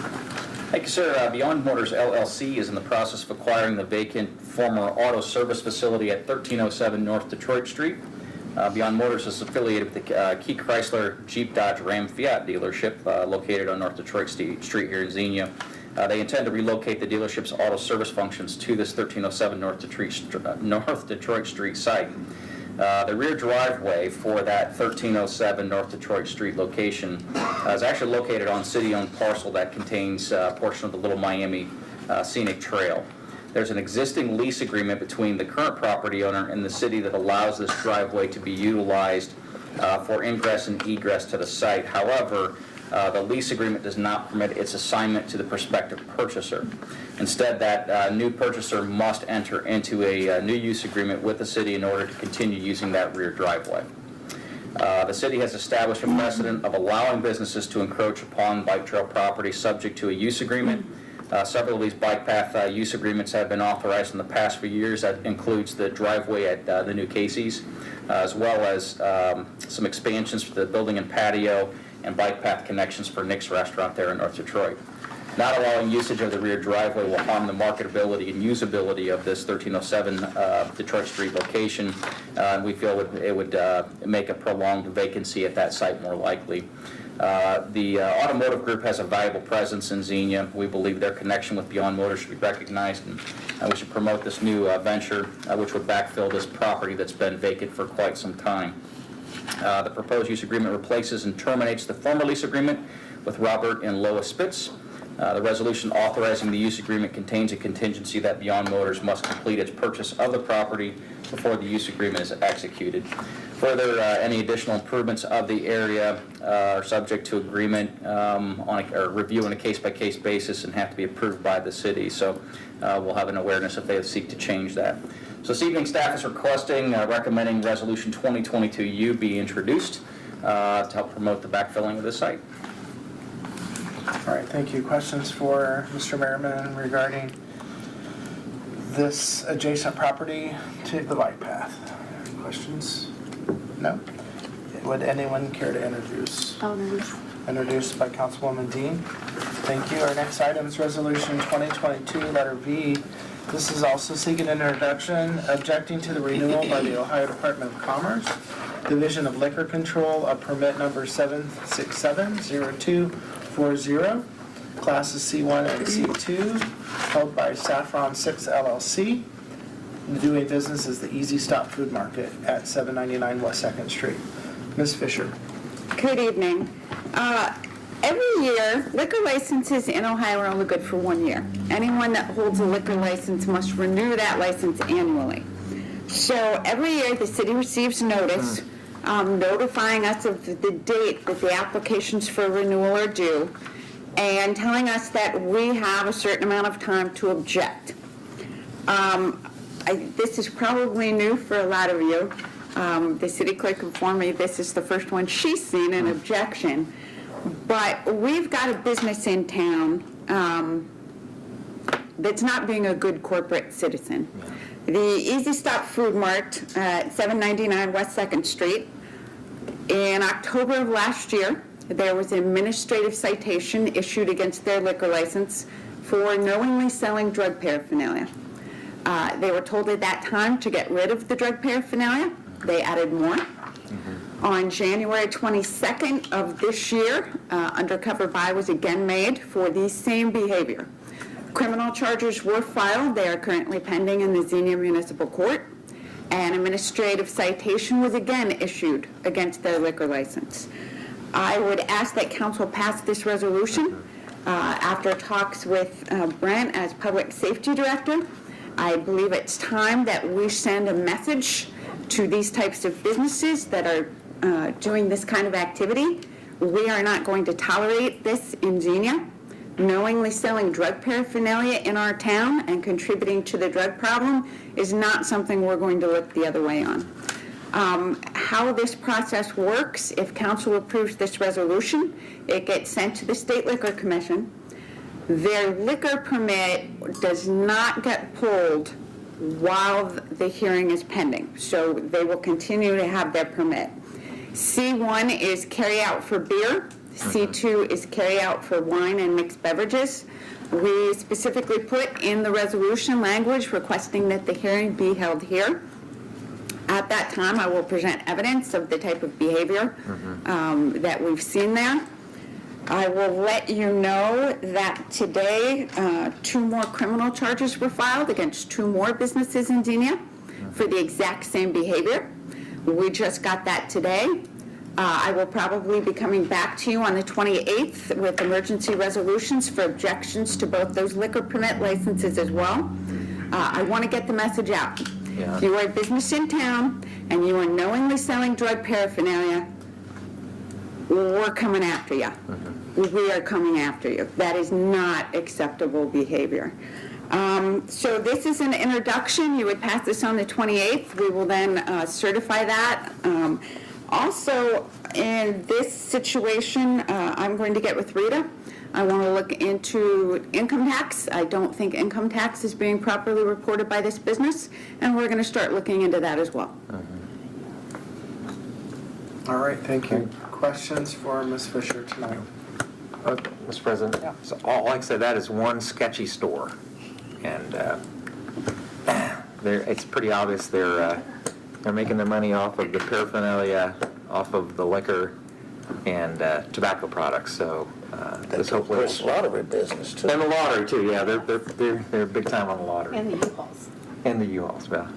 Thank you, sir. Beyond Motors LLC is in the process of acquiring the vacant former auto service facility at 1307 North Detroit Street. Beyond Motors is affiliated with the Key Chrysler Jeep Dodge Ram Fiat dealership located on North Detroit Street here in Xenia. They intend to relocate the dealership's auto service functions to this 1307 North Detroit Street site. The rear driveway for that 1307 North Detroit Street location is actually located on city-owned parcel that contains a portion of the Little Miami Scenic Trail. There's an existing lease agreement between the current property owner and the city that allows this driveway to be utilized for ingress and egress to the site. However, the lease agreement does not permit its assignment to the prospective purchaser. Instead, that new purchaser must enter into a new use agreement with the city in order to continue using that rear driveway. The city has established a precedent of allowing businesses to encroach upon bike trail property subject to a use agreement. Several of these bike path use agreements have been authorized in the past few years. That includes the driveway at the new Casey's, as well as some expansions for the building and patio and bike path connections for Nick's Restaurant there in North Detroit. Not allowing usage of the rear driveway will harm the marketability and usability of this 1307 Detroit Street location. We feel it would make a prolonged vacancy at that site more likely. The automotive group has a valuable presence in Xenia. We believe their connection with Beyond Motors should be recognized, and we should promote this new venture, which would backfill this property that's been vacant for quite some time. The proposed use agreement replaces and terminates the former lease agreement with Robert and Lois Spitz. The resolution authorizing the use agreement contains a contingency that Beyond Motors must complete its purchase of the property before the use agreement is executed. Further, any additional improvements of the area are subject to agreement or review on a case-by-case basis and have to be approved by the city. So we'll have an awareness if they seek to change that. So this evening, staff is recommending Resolution 2022U be introduced to help promote the backfilling of this site. All right, thank you. Questions for Mr. Merriman regarding this adjacent property to the bike path? Questions? No? Would anyone care to introduce? Introduced by Councilwoman Dean. Thank you. Our next item is Resolution 2022, letter V. This is also seeking an introduction, objecting to the renewal by the Ohio Department of Commerce, Division of Liquor Control of permit number 7670240, classes C1 and C2, held by Saffron 6 LLC, doing business as the Easy Stop Food Market at 799 West 2nd Street. Ms. Fisher. Good evening. Every year, liquor licenses in Ohio are only good for 1 year. Anyone that holds a liquor license must renew that license annually. So every year, the city receives notice notifying us of the date that the applications for renewal are due and telling us that we have a certain amount of time to object. This is probably new for a lot of you. The city clerk informed me this is the first one she's seen an objection. But we've got a business in town that's not being a good corporate citizen. The Easy Stop Food Mart at 799 West 2nd Street. In October of last year, there was an administrative citation issued against their liquor license for knowingly selling drug paraphernalia. They were told at that time to get rid of the drug paraphernalia. They added more. On January 22nd of this year, undercover buy was again made for the same behavior. Criminal charges were filed. They are currently pending in the Zinnia Municipal Court. An administrative citation was again issued against their liquor license. I would ask that council pass this resolution. After talks with Brent as Public Safety Director, I believe it's time that we send a message to these types of businesses that are doing this kind of activity, We are not going to tolerate this in Xenia. Knowingly selling drug paraphernalia in our town and contributing to the drug problem is not something we're going to look the other way on. How this process works, if council approves this resolution, it gets sent to the State Liquor Commission. Their liquor permit does not get pulled while the hearing is pending, so they will continue to have their permit. C1 is carry out for beer. C2 is carry out for wine and mixed beverages. We specifically put in the resolution language requesting that the hearing be held here. At that time, I will present evidence of the type of behavior that we've seen there. I will let you know that today, 2 more criminal charges were filed against 2 more businesses in Xenia for the exact same behavior. We just got that today. I will probably be coming back to you on the 28th with emergency resolutions for objections to both those liquor permit licenses as well. I want to get the message out. Yeah. If you are a business in town and you are knowingly selling drug paraphernalia, we're coming after you. We are coming after you. That is not acceptable behavior. So this is an introduction. You would pass this on the 28th. We will then certify that. Also, in this situation, I'm going to get with Rita. I want to look into income tax. I don't think income tax is being properly reported by this business, and we're going to start looking into that as well. All right, thank you. Questions for Ms. Fisher tonight? Mr. President, so all I can say, that is one sketchy store. And it's pretty obvious they're making their money off of the paraphernalia, off of the liquor and tobacco products. So this hopefully There's lottery business too. and the lottery too. Yeah, they're big time on the lottery And the U-Hauls. and the U-Hauls. Yeah,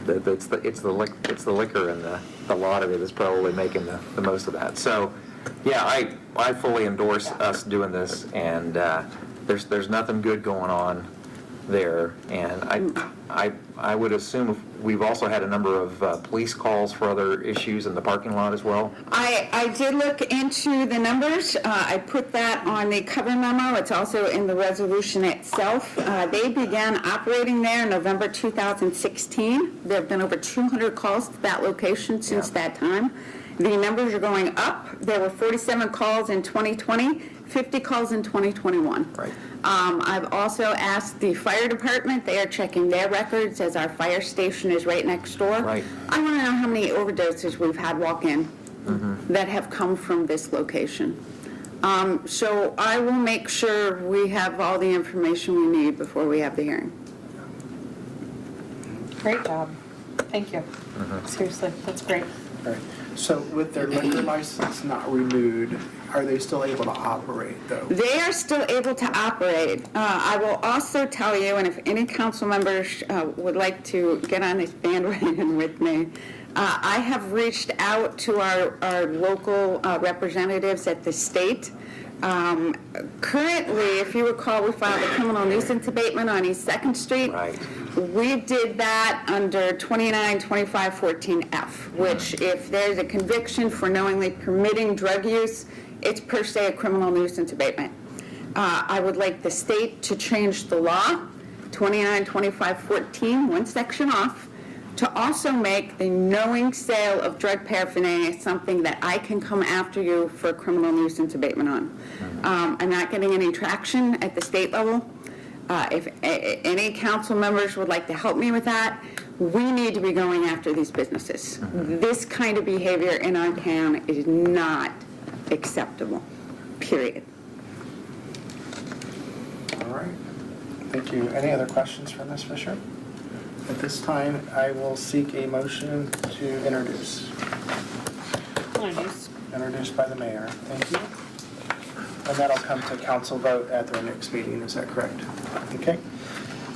it's the liquor and the lottery that's probably making the most of that. So yeah, I fully endorse us doing this, and there's nothing good going on there, and I would assume we've also had a number of police calls for other issues in the parking lot as well. I did look into the numbers. I put that on the cover memo. It's also in the resolution itself. They began operating there in November 2016. There have been over 200 calls to that location since that time. The numbers are going up. There were 47 calls in 2020, 50 calls in 2021. Right. I've also asked the fire department. They are checking their records as our fire station is right next door. Right. I want to know how many overdoses we've had walk in that have come from this location. So I will make sure we have all the information we need before we have the hearing. Great job. Thank you. Seriously, that's great. All right. So with their liquor license not renewed, are they still able to operate though? They are still able to operate. I will also tell you, and if any council members would like to get on this bandwagon with me, I have reached out to our local representatives at the state. Currently, if you recall, we filed a criminal nuisance abatement on East 2nd Street. Right. We did that under 292514F, which if there's a conviction for knowingly permitting drug use, it's per se a criminal nuisance abatement. I would like the state to change the law, 292514, one section off, to also make the knowing sale of drug paraphernalia something that I can come after you for a criminal nuisance abatement on. I'm not getting any traction at the state level. If any council members would like to help me with that, we need to be going after these businesses. This kind of behavior in our town is not acceptable, period. All right. Thank you. Any other questions for Ms. Fisher? At this time, I will seek a motion to introduce. Introduced by the mayor. Thank you. And that'll come to council vote at their next meeting. Is that correct? Okay.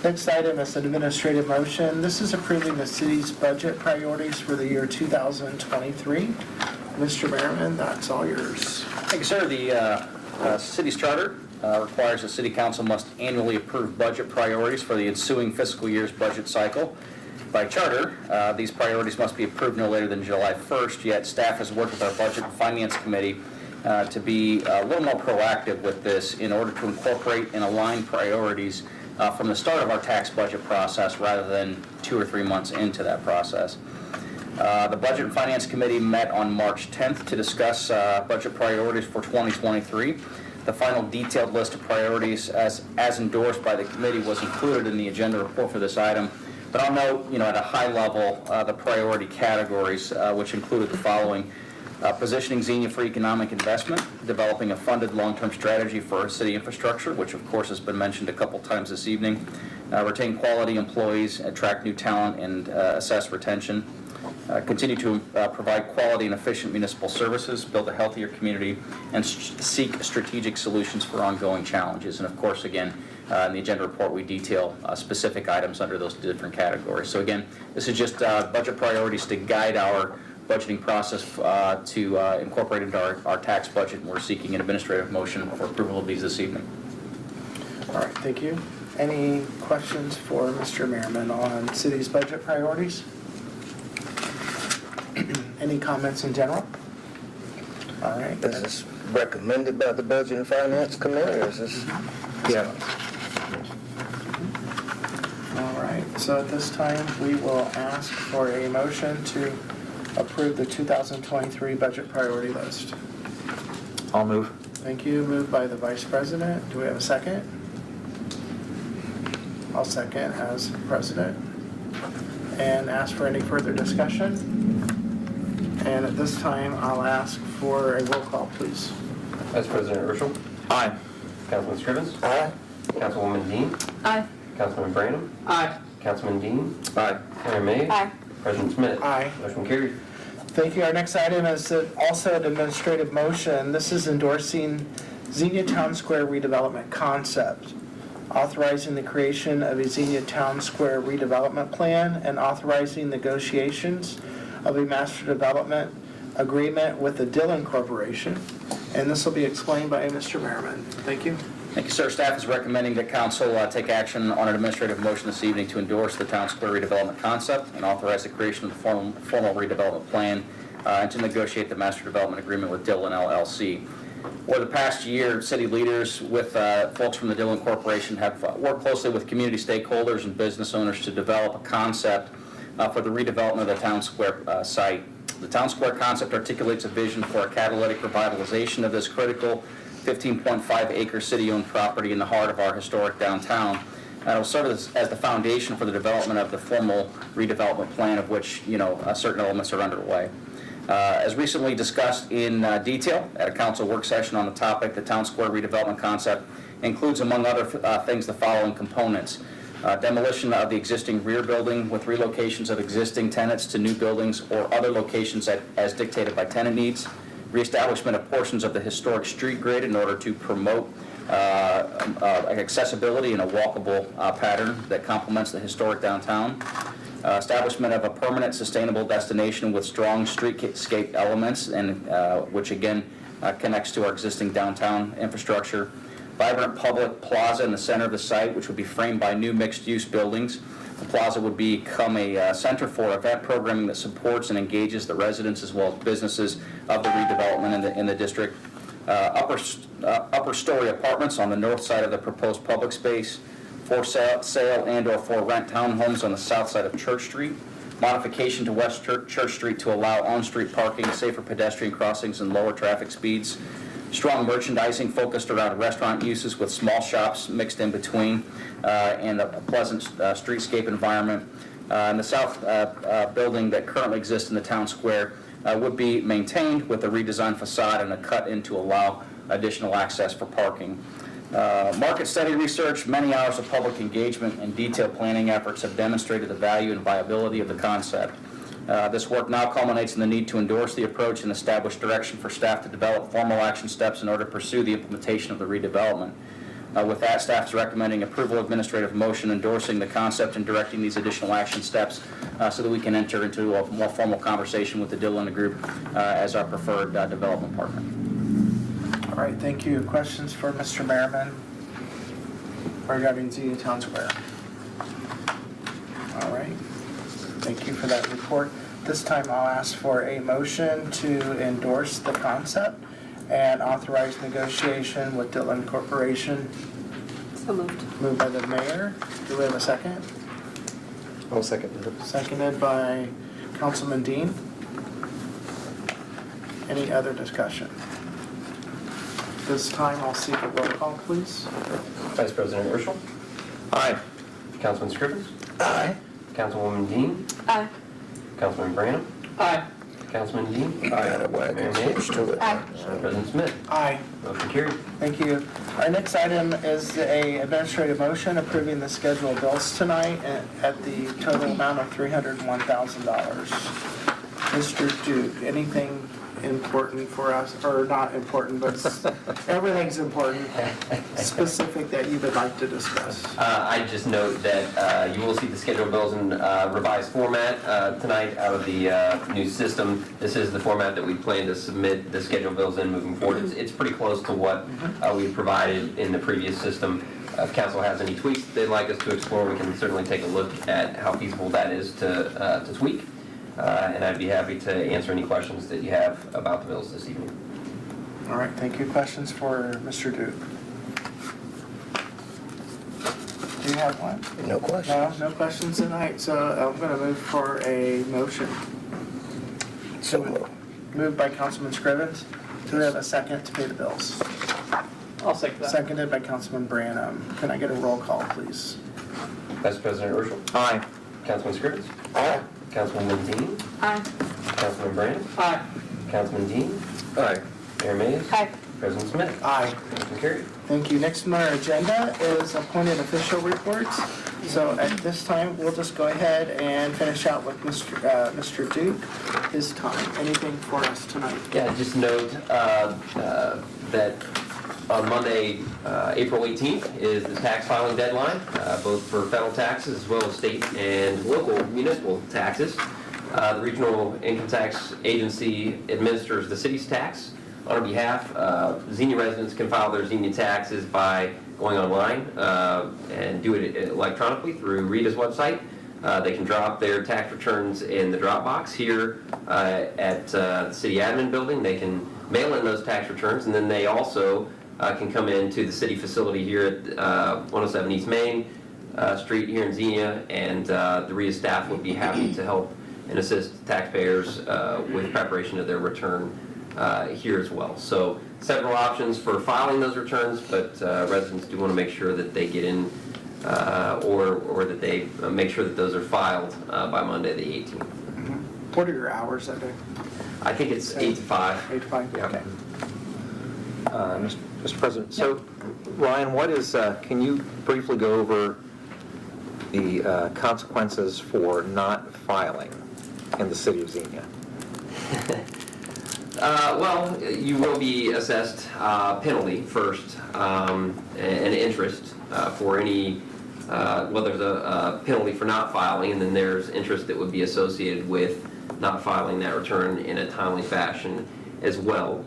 Next item is an administrative motion. This is approving the city's budget priorities for the year 2023. Mr. Merriman, that's all yours. Thank you, sir. The city's charter requires the city council must annually approve budget priorities for the ensuing fiscal year's budget cycle. By charter, these priorities must be approved no later than July 1st, yet staff has worked with our budget and finance committee to be a little more proactive with this in order to incorporate and align priorities from the start of our tax budget process rather than 2 or 3 months into that process. The Budget and Finance Committee met on March 10th to discuss budget priorities for 2023. The final detailed list of priorities as endorsed by the committee was included in the agenda report for this item. But I'll note, at a high level, the priority categories, which included the following. Positioning Xenia for economic investment, developing a funded long-term strategy for our city infrastructure, which of course has been mentioned a couple times this evening, retain quality employees, attract new talent, and assess retention, continue to provide quality and efficient municipal services, build a healthier community, and seek strategic solutions for ongoing challenges. And of course, again, in the agenda report, we detail specific items under those different categories. So again, this is just budget priorities to guide our budgeting process to incorporate into our tax budget, and we're seeking an administrative motion for approval of these this evening. All right, thank you. Any questions for Mr. Merriman on city's budget priorities? Any comments in general? All right. Is this recommended by the Budget and Finance Committee, or is this? Yeah. All right, so at this time, we will ask for a motion to approve the 2023 budget priority list. I'll move. Thank you. Moved by the Vice President. Do we have a second? I'll second as President. And ask for any further discussion. And at this time, I'll ask for a roll call, please. Vice President Urschel. Aye. Councilman Scrivens. Aye. Councilwoman Dean. Aye. Councilman Branham. Aye. Councilman Dean. Aye. Mayor May. Aye. President Smith. Aye. Motion carried. Thank you. Our next item is also an administrative motion. This is endorsing Xenia Town Square redevelopment concept, authorizing the creation of a Xenia Town Square redevelopment plan, and authorizing negotiations of a master development agreement with the Dillon Corporation. And this will be explained by Mr. Merriman. Thank you. Thank you, sir. Staff is recommending that council take action on an administrative motion this evening to endorse the Town Square redevelopment concept and authorize the creation of the formal redevelopment plan and to negotiate the master development agreement with Dillon LLC. Over the past year, city leaders with folks from the Dillon Corporation have worked closely with community stakeholders and business owners to develop a concept for the redevelopment of the Town Square site. The Town Square concept articulates a vision for a catalytic revitalization of this critical 15.5-acre city-owned property in the heart of our historic downtown. And it will serve as the foundation for the development of the formal redevelopment plan, of which certain elements are underway. As recently discussed in detail at a council work session on the topic, the Town Square redevelopment concept includes, among other things, the following components. Demolition of the existing rear building with relocations of existing tenants to new buildings or other locations as dictated by tenant needs. Reestablishment of portions of the historic street grid in order to promote accessibility in a walkable pattern that complements the historic downtown. Establishment of a permanent sustainable destination with strong streetscape elements, and which again connects to our existing downtown infrastructure. Vibrant public plaza in the center of the site, which would be framed by new mixed-use buildings. The plaza would become a center for event programming that supports and engages the residents as well as businesses of the redevelopment in the district. Upper story apartments on the north side of the proposed public space. For sale and or for rent townhomes on the south side of Church Street. Modification to West Church Street to allow on-street parking, safer pedestrian crossings, and lower traffic speeds. Strong merchandising focused around restaurant uses with small shops mixed in between, and a pleasant streetscape environment. And the south building that currently exists in the town square would be maintained with a redesigned facade and a cut-in to allow additional access for parking. Market study research, many hours of public engagement, and detailed planning efforts have demonstrated the value and viability of the concept. This work now culminates in the need to endorse the approach and establish direction for staff to develop formal action steps in order to pursue the implementation of the redevelopment. With that, staff is recommending approval of administrative motion endorsing the concept and directing these additional action steps so that we can enter into a more formal conversation with the Dillon Group as our preferred development partner. All right, thank you. Questions for Mr. Merriman regarding Xenia Town Square? All right, thank you for that report. This time I'll ask for a motion to endorse the concept and authorize negotiation with Dillon Corporation. So moved. Moved by the mayor. Do we have a second? I'll second it. Seconded by Councilman Dean. Any other discussion? This time I'll seek a roll call, please. Vice President Urschel. Aye. Councilman Scrivens. Aye. Councilwoman Dean. Aye. Councilman Branham. Aye. Councilman Dean. Mayor Mays. Aye. President Smith. Aye. Motion carried. Thank you. Our next item is a administrative motion approving the scheduled bills tonight at the total amount of $301,000. Mr. Duke, anything important for us, or not important, but everything's important, specific that you would like to discuss? I just note that you will see the scheduled bills in revised format tonight out of the new system. This is the format that we plan to submit the scheduled bills in moving forward. It's pretty close to what we provided in the previous system. If council has any tweaks they'd like us to explore, we can certainly take a look at how feasible that is to tweak. And I'd be happy to answer any questions that you have about the bills this evening. All right, thank you. Questions for Mr. Duke? Do you have one? No questions. No questions tonight, so I'm going to move for a motion. So moved. Moved by Councilman Scrivens. Do we have a second to pay the bills? I'll second that. Seconded by Councilman Branham. Can I get a roll call, please? Vice President Urschel. Aye. Councilman Scrivens. Aye. Councilwoman Dean. Aye. Councilman Branham. Aye. Councilman Dean. Aye. Mayor Mays. Aye. President Smith. Aye. Motion carried. Thank you. Next on our agenda is appointed official reports. So at this time, we'll just go ahead and finish out with Mr. Duke, his time. Anything for us tonight? Yeah, just note that on Monday, April 18th, is the tax filing deadline, both for federal taxes as well as state and local municipal taxes. The Regional Income Tax Agency administers the city's tax. On our behalf, Xenia residents can file their Xenia taxes by going online and do it electronically through Rita's website. They can drop their tax returns in the drop box here at the city admin building. They can mail in those tax returns, and then they also can come into the city facility here at 107 East Main Street here in Zinnia, and the Rita staff would be happy to help and assist taxpayers with preparation of their return here as well. So several options for filing those returns, but residents do want to make sure that they get in or that they make sure that those are filed by Monday the 18th. What are your hours that day? I think it's 8 to 5. 8 to 5? Yeah. Okay. Mr. President, so Ryan, what is, can you briefly go over the consequences for not filing in the city of Xenia? Well, you will be assessed penalty first and interest for any, well, there's a penalty for not filing, and then there's interest that would be associated with not filing that return in a timely fashion as well.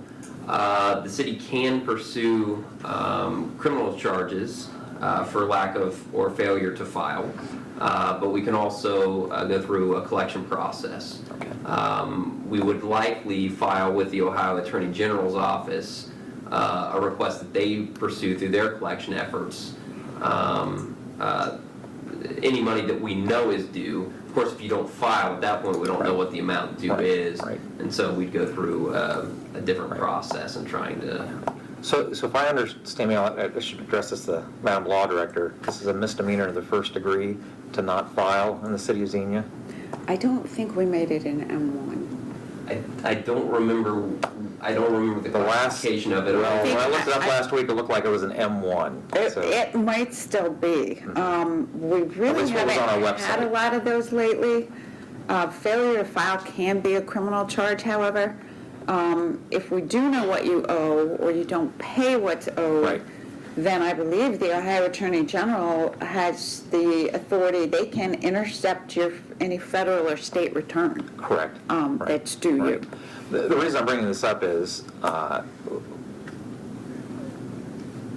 The city can pursue criminal charges for lack of or failure to file, but we can also go through a collection process. We would likely file with the Ohio Attorney General's office a request that they pursue through their collection efforts any money that we know is due. Of course, if you don't file, at that point, we don't know what the amount due is, and so we'd go through a different process in trying to... So if I understand, I should address this to Madam Law Director. This is a misdemeanor of the first degree to not file in the city of Xenia? I don't think we made it in M1. I don't remember the classification of it. Well, when I looked it up last week, it looked like it was an M1. So. It might still be. We really At least what was on our haven't had a website. lot of those lately. Failure to file can be a criminal charge, however. If we do know what you owe or you don't pay what's owed, then I believe the Ohio Attorney General has the authority. They can intercept any federal or state return. Correct. That's due you. The reason I'm bringing this up is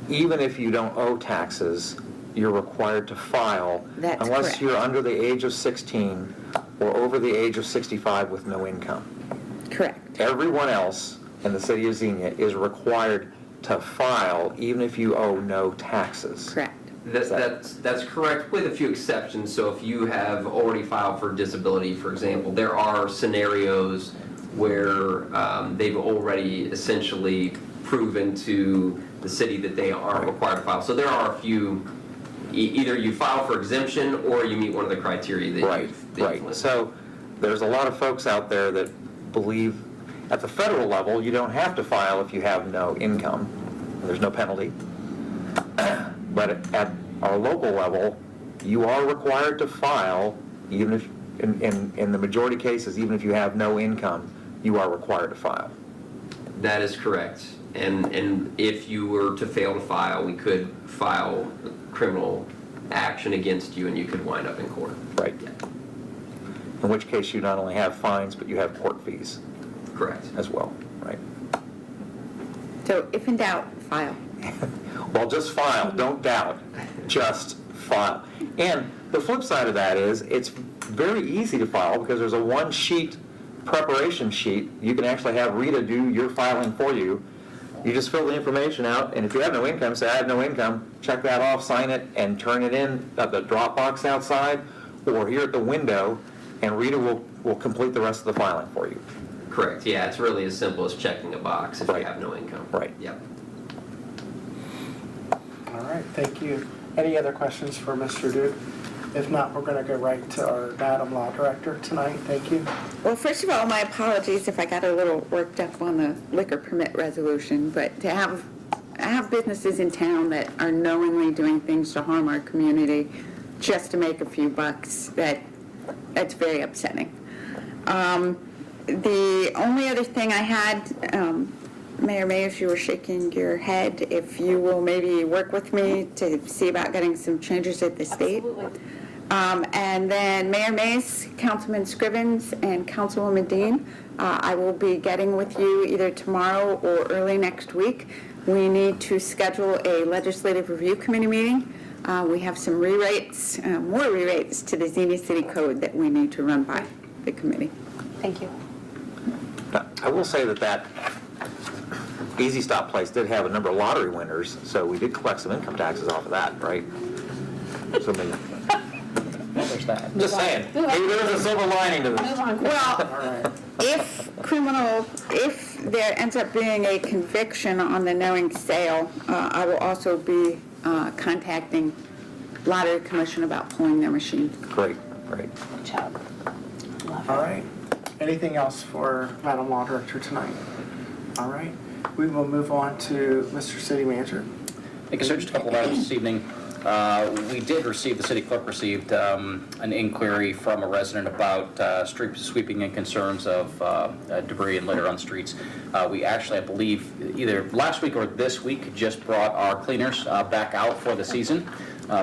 even if you don't owe taxes, you're required to file That's unless correct. you're under the age of 16 or over the age of 65 with no income. Correct. Everyone else in the city of Xenia is required to file even if you owe no taxes. Correct. That's correct, with a few exceptions. So if you have already filed for disability, for example, there are scenarios where they've already essentially proven to the city that they are required to file. So there are a few, either you file for exemption or you meet one of the criteria that you've listed. So there's a lot of folks out there that believe at the federal level you don't have to file if you have no income. There's no penalty. But at our local level, you are required to file, even if, in the majority of cases, even if you have no income, you are required to file. That is correct. And if you were to fail to file, we could file criminal action against you and you could wind up in court. Right. Yeah. In which case you not only have fines, but you have court fees. Correct. As well, right? So if in doubt, file. Well, just file, don't doubt, just file. And the flip side of that is, it's very easy to file because there's a one-sheet preparation sheet. You can actually have Rita do your filing for you. You just fill the information out, and if you have no income, say, I have no income, check that off, sign it, and turn it in at the drop box outside, or here at the window, and Rita will complete the rest of the filing for you. Correct, yeah, it's really as simple as checking a box if you have no income. Right. Yep. All right, thank you. Any other questions for Mr. Duke? If not, we're going to go right to our Madam Law Director tonight. Thank you. Well, first of all, my apologies if I got a little worked up on the liquor permit resolution, but to have businesses in town that are knowingly doing things to harm our community just to make a few bucks, that's very upsetting. The only other thing I had, Mayor Mayes, you were shaking your head, if you will maybe work with me to see about getting some changes at the state. Absolutely. And then Mayor Mays, Councilman Scrivens, and Councilwoman Dean, I will be getting with you either tomorrow or early next week. We need to schedule a legislative review committee meeting. We have some rewrites, more rewrites to the Xenia City Code that we need to run by the committee. Thank you. I will say that Easy Stop place did have a number of lottery winners, so we did collect some income taxes off of that, right? So maybe, There's that. I'm just saying, maybe there was a silver lining to this. Well, if there ends up being a conviction on the knowing sale, I will also be contacting Lottery Commission about pulling their machines. Great. Good job. All right. Anything else for Madam Law Director tonight? All right. We will move on to Mr. City Manager. Thank you, sir. Just a couple of items this evening. The city clerk received an inquiry from a resident about street sweeping and concerns of debris and litter on streets. We actually, I believe, either last week or this week, just brought our cleaners back out for the season.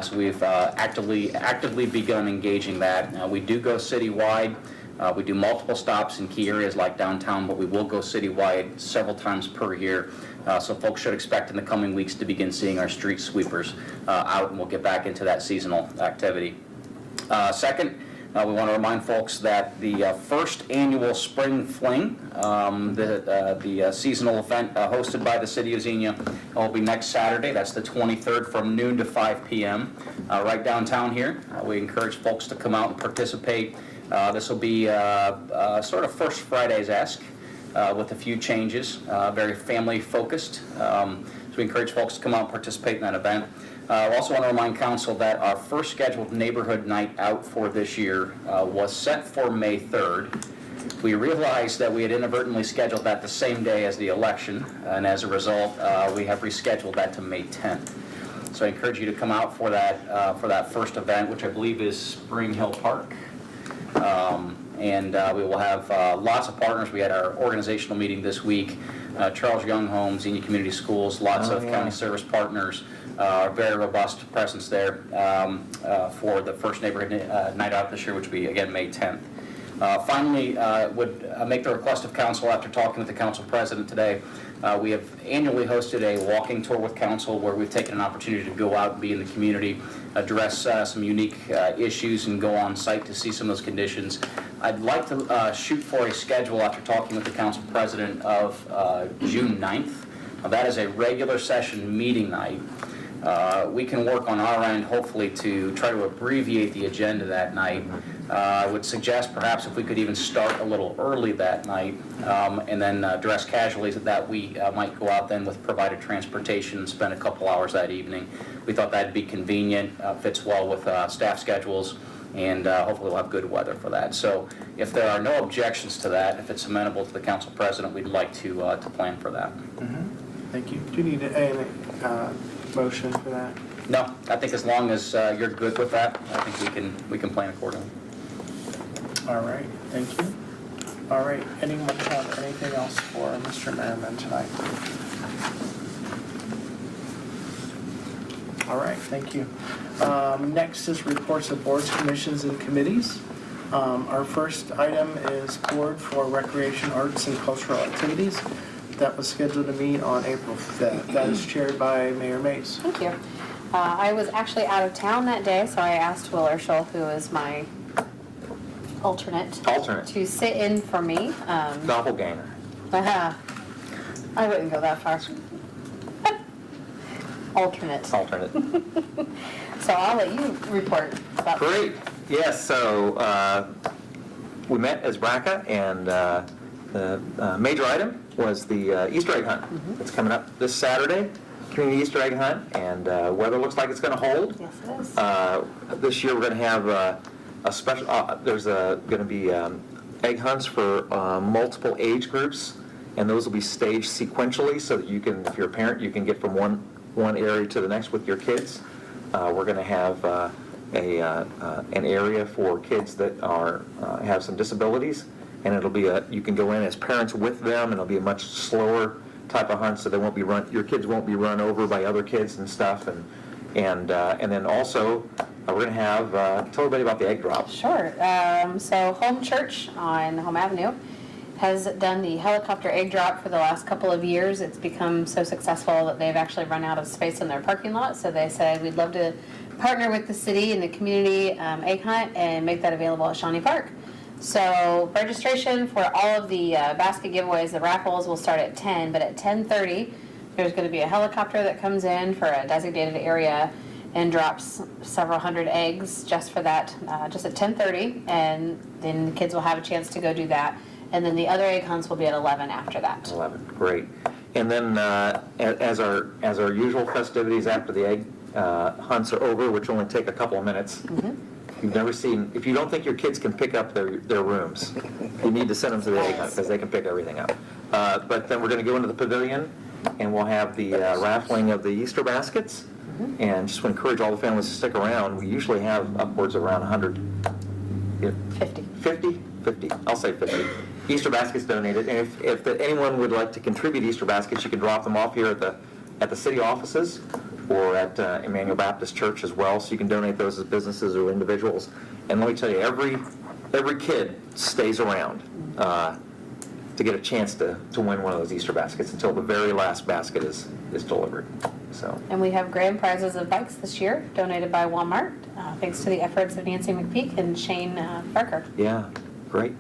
So we've actively begun engaging that. We do go citywide. We do multiple stops in key areas like downtown, but we will go citywide several times per year. So folks should expect in the coming weeks to begin seeing our street sweepers out, and we'll get back into that seasonal activity. Second, we want to remind folks that the first annual Spring Fling, the seasonal event hosted by the City of Xenia, will be next Saturday. That's the 23rd from noon to 5 p.m. Right downtown here. We encourage folks to come out and participate. This will be sort of First Fridays-esque with a few changes, very family-focused. So we encourage folks to come out and participate in that event. I also want to remind council that our first scheduled neighborhood night out for this year was set for May 3rd. We realized that we had inadvertently scheduled that the same day as the election, and as a result, we have rescheduled that to May 10th. So I encourage you to come out for that first event, which I believe is Spring Hill Park. And we will have lots of partners. We had our organizational meeting this week. Charles Young Home, Xenia Community Schools, lots of county service partners, very robust presence there for the first neighborhood night out this year, which will be, again, May 10th. Finally, would make the request of council after talking with the council president today. We have annually hosted a walking tour with council where we've taken an opportunity to go out and be in the community, address some unique issues and go on site to see some of those conditions. I'd like to shoot for a schedule after talking with the council president of June 9th. That is a regular session meeting night. We can work on our end, hopefully, to try to abbreviate the agenda that night. I would suggest perhaps if we could even start a little early that night, and then dress casually, that we might go out then with provided transportation and spend a couple hours that evening. We thought that'd be convenient, fits well with staff schedules, and hopefully we'll have good weather for that. So if there are no objections to that, if it's amenable to the council president, we'd like to plan for that. Thank you. Do you need a motion for that? No, I think as long as you're good with that, I think we can plan accordingly. All right, thank you. All right, anyone have anything else for Mr. Merriman tonight? All right, thank you. Next is reports of boards, commissions, and committees. Our first item is Board for Recreation, Arts, and Cultural Activities. That was scheduled to meet on April 5th. That is chaired by Mayor Mays. Thank you. I was actually out of town that day, so I asked Will Urschel, who is my alternate, to sit in for me. Doppelganger. I wouldn't go that far. Alternate. So I'll let you report about. Great. Yes, so we met as BRCA, and the major item was the Easter egg hunt. It's coming up this Saturday, community Easter egg hunt, and weather looks like it's going to hold. Yes, it is. This year we're going to have a special, there's going to be egg hunts for multiple age groups, and those will be staged sequentially so that you can, if you're a parent, you can get from one area to the next with your kids. We're going to have an area for kids that have some disabilities, and it'll be you can go in as parents with them, and it'll be a much slower type of hunt, so they won't be your kids won't be run over by other kids and stuff, and then also we're going to have tell everybody about the egg drop. Sure. So Home Church on Home Avenue has done the helicopter egg drop for the last couple of years. It's become so successful that they've actually run out of space in their parking lot. So they said, we'd love to partner with the city and the community egg hunt and make that available at Shawnee Park. So registration for all of the basket giveaways, the raffles, will start at 10, but at 10:30, there's going to be a helicopter that comes in for a designated area and drops several hundred eggs just for that, just at 10:30, and then the kids will have a chance to go do that. And then the other egg hunts will be at 11 after that. 11, great. And then as our usual festivities after the egg hunts are over, which only take a couple of minutes, if you don't think your kids can pick up their rooms, you need to send them to the egg hunt because they can pick everything up. But then we're going to go into the pavilion, and we'll have the raffling of the Easter baskets. And just want to encourage all the families to stick around. We usually have upwards of around 100. 50? I'll say 50. Easter baskets donated. And if anyone would like to contribute Easter baskets, you can drop them off here at the city offices or at Emmanuel Baptist Church as well. So you can donate those as businesses or individuals. And let me tell you, every kid stays around to get a chance to win one of those Easter baskets until the very last basket is delivered. So. And we have grand prizes of bikes this year, donated by Walmart, thanks to the efforts of Nancy McPeak and Shane Barker. Yeah, great.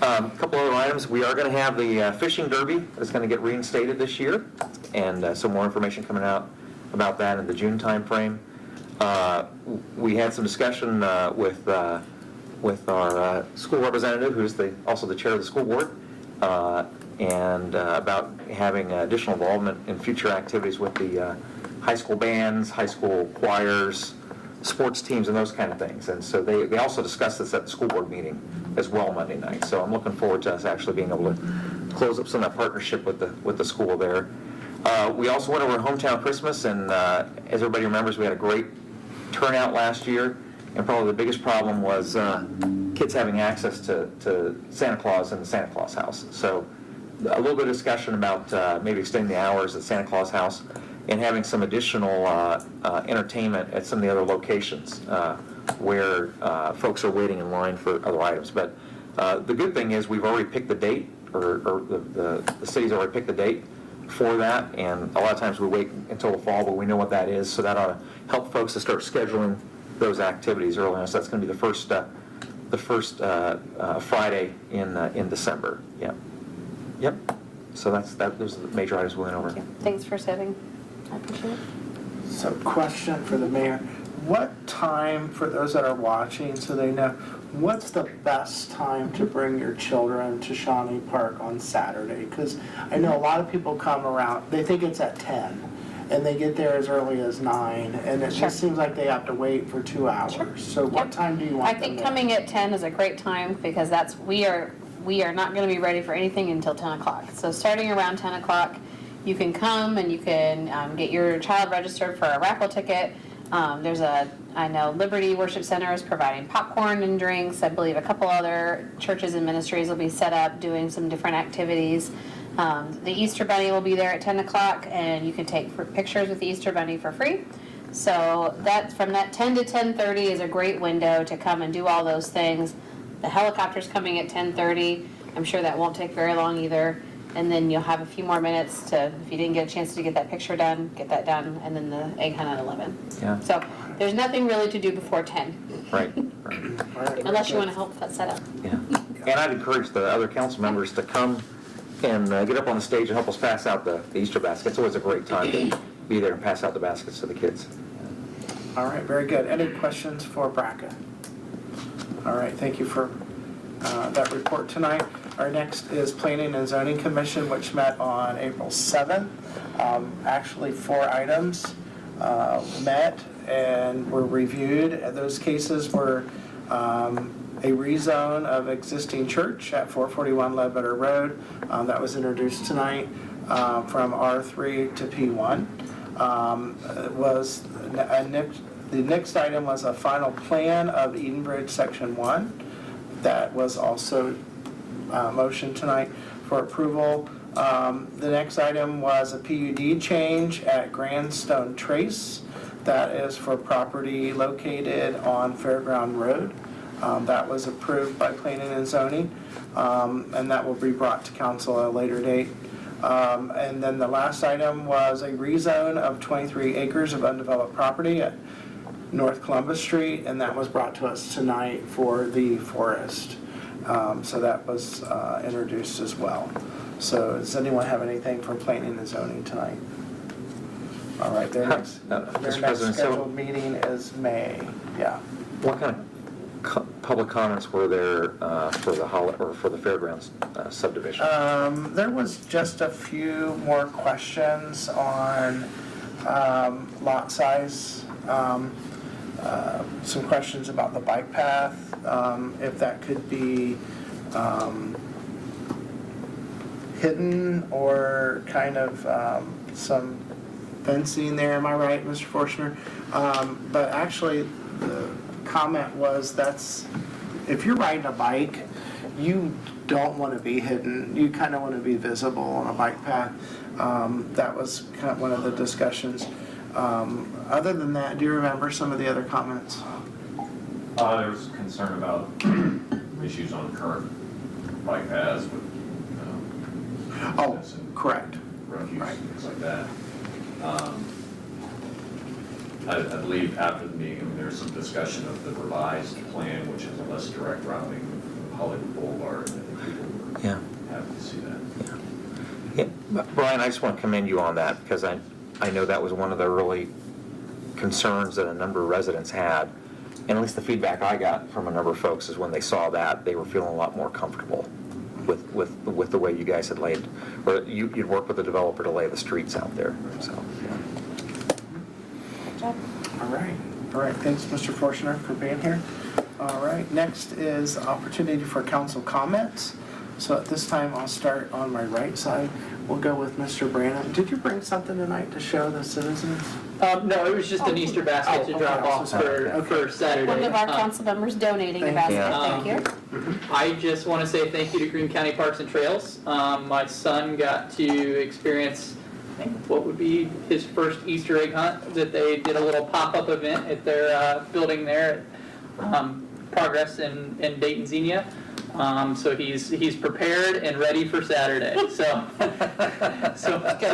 A couple other items. We are going to have the fishing derby that's going to get reinstated this year, and some more information coming out about that in the June time frame. We had some discussion with our school representative, who's also the chair of the school board, and about having additional involvement in future activities with the high school bands, high school choirs, sports teams, and those kind of things. And so they also discussed this at the school board meeting as well Monday night. So I'm looking forward to us actually being able to close up some of that partnership with the school there. We also went over Hometown Christmas, and as everybody remembers, we had a great turnout last year. And probably the biggest problem was kids having access to Santa Claus in the Santa Claus house. So a little bit of discussion about maybe extending the hours at Santa Claus house and having some additional entertainment at some of the other locations where folks are waiting in line for other items. But the good thing is we've already picked the date, or the city's already picked the date for that, and a lot of times we wait until the fall, but we know what that is, so that ought to help folks to start scheduling those activities early on. So that's going to be the the first Friday in December. Yep. Yep. So those are the major items we went over. Thanks for sitting. I appreciate it. So question for the mayor. What time, for those that are watching, so they know, what's the best time to bring your children to Shawnee Park on Saturday? Because I know a lot of people come around, they think it's at 10, and they get there as early as 9, and it just seems like they have to wait for 2 hours. Sure. So what time do you want I them think there? coming at 10 is a great time because we are not going to be ready for anything until 10 o'clock. So starting around 10 o'clock, you can come and you can get your child registered for a raffle ticket. I know Liberty Worship Center is providing popcorn and drinks. I believe a couple other churches and ministries will be set up doing some different activities. The Easter Bunny will be there at 10 o'clock, and you can take pictures with the Easter Bunny for free. So from that 10 to 10:30 is a great window to come and do all those things. The helicopter's coming at 10:30. I'm sure that won't take very long either. And then you'll have a few more minutes to, if you didn't get a chance to get that picture done, get that done, and then the egg hunt at 11. Yeah. So there's nothing really to do before 10, Right. unless you want to help set up. Yeah. And I'd encourage the other council members to come and get up on the stage and help us pass out the Easter basket. It's always a great time to be there and pass out the baskets to the kids. All right, very good. Any questions for Braca? All right, thank you for that report tonight. Our next is Planning and Zoning Commission, which met on April 7th. Actually, 4 items met and were reviewed. Those cases were a rezone of existing church at 441 Ledbetter Road. That was introduced tonight from R3 to P1. The next item was a final plan of Eaton Bridge Section 1. That was also motion tonight for approval. The next item was a PUD change at Grandstone Trace. That is for property located on Fairground Road. That was approved by Planning and Zoning, and that will be brought to council at a later date. And then the last item was a rezone of 23 acres of undeveloped property at North Columbus Street, and that was brought to us tonight for the forest. So that was introduced as well. So does anyone have anything for planning and zoning tonight? All right, their next scheduled meeting is May. Yeah. What kind of public comments were there for the fairgrounds subdivision? There was just a few more questions on lot size. Some questions about the bike path, if that could be hidden or kind of some fencing there. Am I right, Mr. Forstner? But actually, the comment was if you're riding a bike, you don't want to be hidden. You kind of want to be visible on a bike path. That was kind of one of the discussions. Other than that, do you remember some of the other comments? There was concern about issues on current bike paths with correct. refuse Right. and things like that. I believe after the meeting, there was some discussion of the revised plan, which has a less direct routing of Hollywood Boulevard. I think people were happy to see that. Yeah. Brian, I just want to commend you on that because I know that was one of the early concerns that a number of residents had. And at least the feedback I got from a number of folks is when they saw that, they were feeling a lot more comfortable with the way you guys had laid, or you'd work with the developer to lay the streets out there. So, yeah. Good job. All right. Thanks, Mr. Forstner, for being here. All right, next is opportunity for council comments. So at this time, I'll start on my right side. We'll go with Mr. Branham. Did you bring something tonight to show the citizens? No, it was just an Easter basket to drop off for Saturday. One of our council members donating a basket, thank you. I just want to say thank you to Greene County Parks and Trails. My son got to experience, I think, what would be his first Easter egg hunt, that they did a little pop-up event at their building there at Progress in Dayton, Xenia. So he's prepared and ready for Saturday. So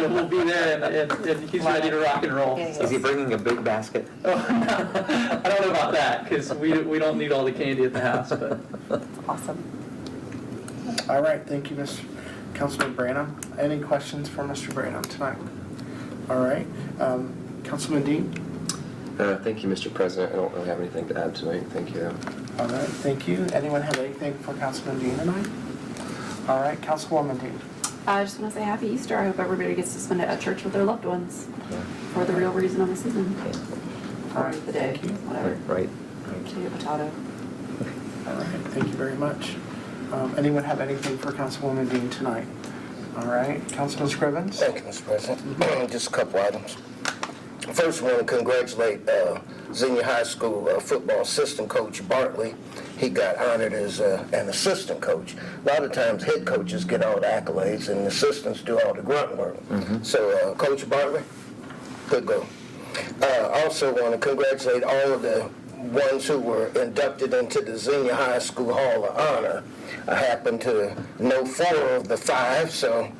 we'll be there, and he's ready to rock and roll. So. Is he bringing a big basket? Oh, no. I don't know about that, because we don't need all the candy at the house. But Awesome. All right, thank you, Mr. Councilman Branham. Any questions for Mr. Branham tonight? All right, Councilman Dean? Thank you, Mr. President. I don't really have anything to add tonight. Thank you. All right, thank you. Anyone have anything for Councilman Dean tonight? All right, Councilwoman Dean. I just want to say Happy Easter. I hope everybody gets to spend it at church with their loved ones for the real reason of the season. Or the day, whatever. Right. Potato, potato. All right, thank you very much. Anyone have anything for Councilwoman Dean tonight? All right, Councilman Scrivens? Thank you, Mr. President. Just a couple items. First, I want to congratulate Zinnia High School football assistant coach Bartley. He got honored as an assistant coach. A lot of times head coaches get all the accolades and assistants do all the grunt work. So Coach Bartley, good go. Also want to congratulate all of the ones who were inducted into the Zinnia High School Hall of Honor. I happen to know 4 of the 5, so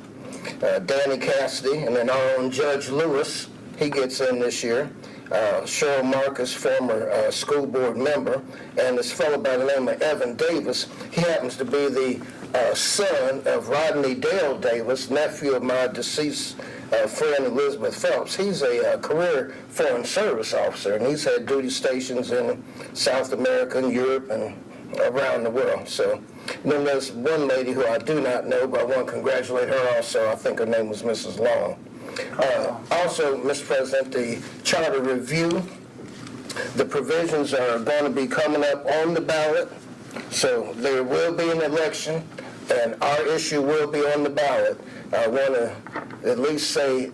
Danny Cassidy and then our own Judge Lewis, he gets in this year. Cheryl Marcus, former school board member, and this fellow by the name of Evan Davis. He happens to be the son of Rodney Dale Davis, nephew of my deceased friend Elizabeth Phelps. He's a career foreign service officer, and he's had duty stations in South America and Europe and around the world. So then there's one lady who I do not know, but I want to congratulate her also. I think her name was Mrs. Long. Also, Mr. President, the charter review, the provisions are going to be coming up on the ballot, so there will be an election, and our issue will be on the ballot. I want to at least say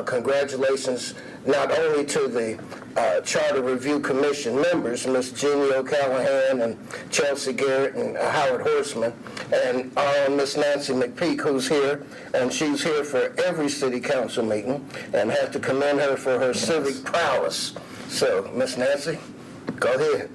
congratulations not only to the Charter Review Commission members, Ms. Jeannie O'Callahan and Chelsea Garrett and Howard Horseman, and Ms. Nancy McPeak, who's here, and she's here for every city council meeting, and have to commend her for her civic prowess. So, Ms. Nancy, go ahead.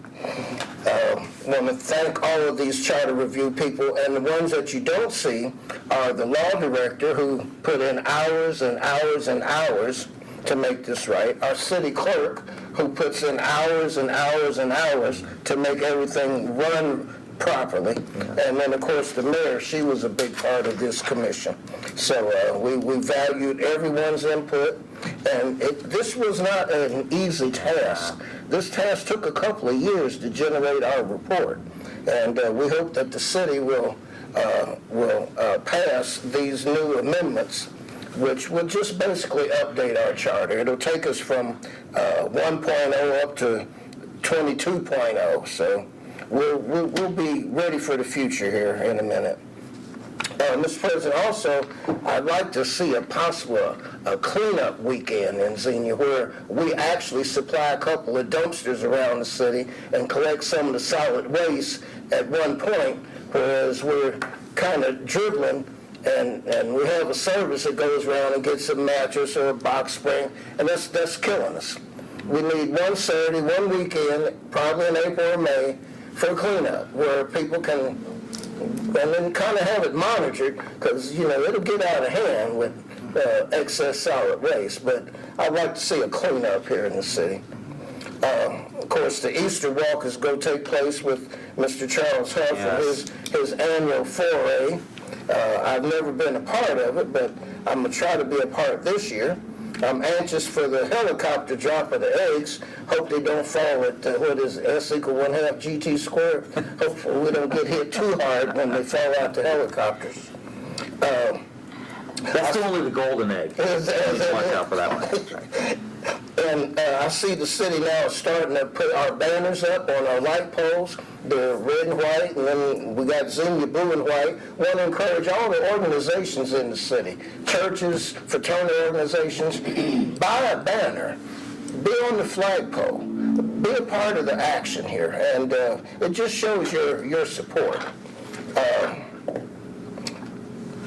I want to thank all of these charter review people, and the ones that you don't see are the law director who put in hours and hours and hours to make this right, our city clerk who puts in hours and hours and hours to make everything run properly, and then of course the mayor, she was a big part of this commission. So we valued everyone's input, and this was not an easy task. This task took a couple of years to generate our report, and we hope that the city will pass these new amendments, which will just basically update our charter. It'll take us from 1.0 up to 22.0, so we'll be ready for the future here in a minute. Mr. President, also, I'd like to see a possible cleanup weekend in Xenia where we actually supply a couple of dumpsters around the city and collect some of the solid waste at one point, whereas we're kind of dribbling and we have a service that goes around and gets a mattress or a box spring, and that's killing us. We need one Saturday, one weekend, probably in April or May, for cleanup, where people can, and then kind of have it monitored, because, you know, it'll get out of hand with excess solid waste, but I'd like to see a cleanup here in the city. Of course, the Easter walk is going to take place with Mr. Charles Huff and his annual foray. I've never been a part of it, but I'm going to try to be a part this year. I'm anxious for the helicopter drop of the eggs. Hope they don't fall at, what is it, S = 1/2 GT squared. Hopefully we don't get hit too hard when they fall out the helicopters. That's only the golden egg. Just watch out for that one. And I see the city now starting to put our banners up on our light poles. They're red and white, and then we got Zinnia blue and white. Want to encourage all the organizations in the city, churches, fraternity organizations, buy a banner, be on the flagpole, be a part of the action here, and it just shows your support.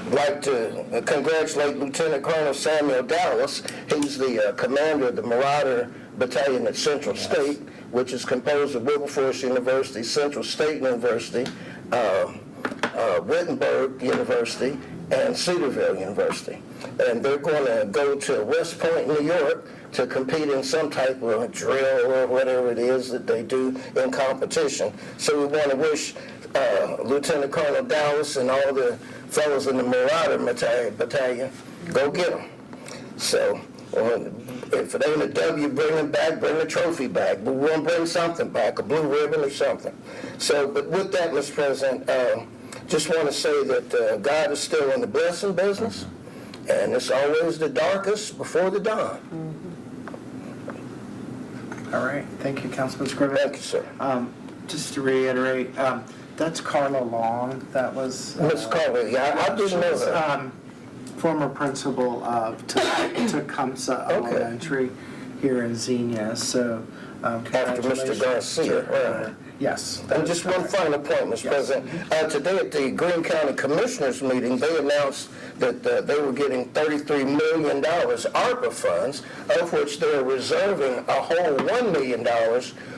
I'd like to congratulate Lieutenant Colonel Samuel Dallas. He's the commander of the Marauder Battalion at Central State, which is composed of Wilberforce University, Central State University, Wittenberg University and Cedarville University. And they're going to go to West Point, New York to compete in some type of drill or whatever it is that they do in competition. So we want to wish Lieutenant Colonel Dallas and all the fellows in the Marauder Battalion, go get them. So if it ain't a W, bring them back, bring the trophy back. But we want to bring something back, a blue ribbon or something. So, but with that, Mr. President, just want to say that God is still in the blessing business, and it's always the darkest before the dawn. All right, thank you, Councilman Scriven. Thank you, sir. Just to reiterate, that's Carla Long. That was Miss Carla, yeah, I didn't know her. Former principal of Tecumseh Elementary here in Xenia. So After Mr. Garcia. Yes. And just one final point, Mr. President. Today at the Greene County Commissioners meeting, they announced that they were getting $33 million ARPA funds, of which they're reserving a whole $1 million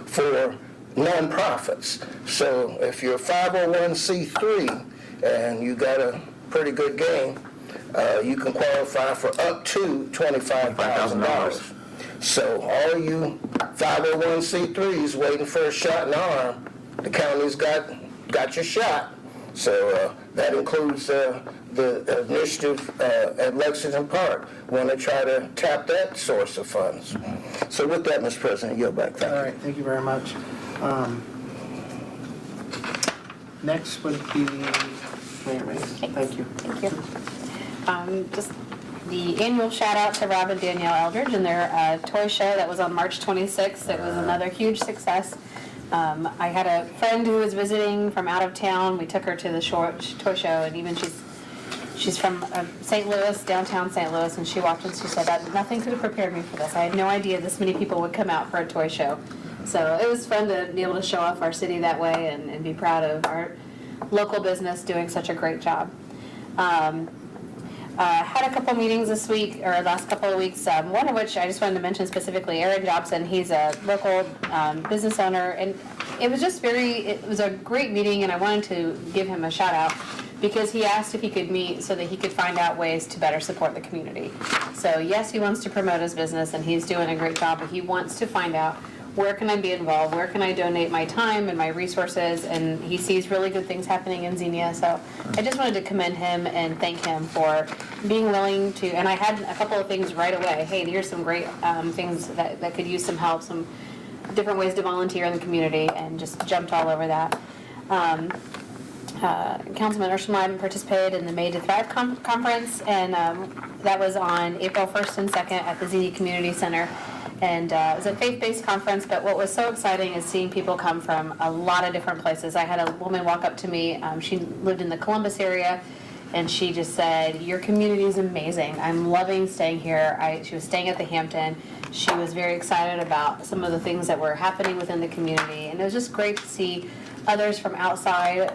for nonprofits. So if you're a 501c3 and you got a pretty good game, you can qualify for up to $25,000. So all you 501c3s waiting for a shot in the arm, the county's got your shot. So that includes the initiative at Lexington Park. Want to try to tap that source of funds. So with that, Mr. President, yield back. Thank you. All right, thank you very much. Next would be Mayor Mays. Thank you. Thank you. Just the annual shout out to Rob and Danielle Eldridge and their toy show that was on March 26th. It was another huge success. I had a friend who was visiting from out of town. We took her to the toy show, and even she's from St. Louis, downtown St. Louis, and she watched and she said that nothing could have prepared me for this. I had no idea this many people would come out for a toy show. So it was fun to be able to show off our city that way and be proud of our local business doing such a great job. Had a couple meetings this week, or last couple of weeks, one of which I just wanted to mention specifically, Aaron Jobson. He's a local business owner, and it was a great meeting, and I wanted to give him a shout out because he asked if he could meet so that he could find out ways to better support the community. So yes, he wants to promote his business, and he's doing a great job, but he wants to find out where can I be involved, where can I donate my time and my resources, and he sees really good things happening in Zinnia. So I just wanted to commend him and thank him for being willing to, and I had a couple of things right away. Hey, here's some great things that could use some help, some different ways to volunteer in the community, and just jumped all over that. Councilman Urschelheim participated in the Made to Thrive conference, and that was on April 1st and 2nd at the Zinnia Community Center. And it was a faith-based conference, but what was so exciting is seeing people come from a lot of different places. I had a woman walk up to me. She lived in the Columbus area, and she just said, "Your community is amazing. I'm loving staying here." She was staying at the Hampton. She was very excited about some of the things that were happening within the community, and it was just great to see others from outside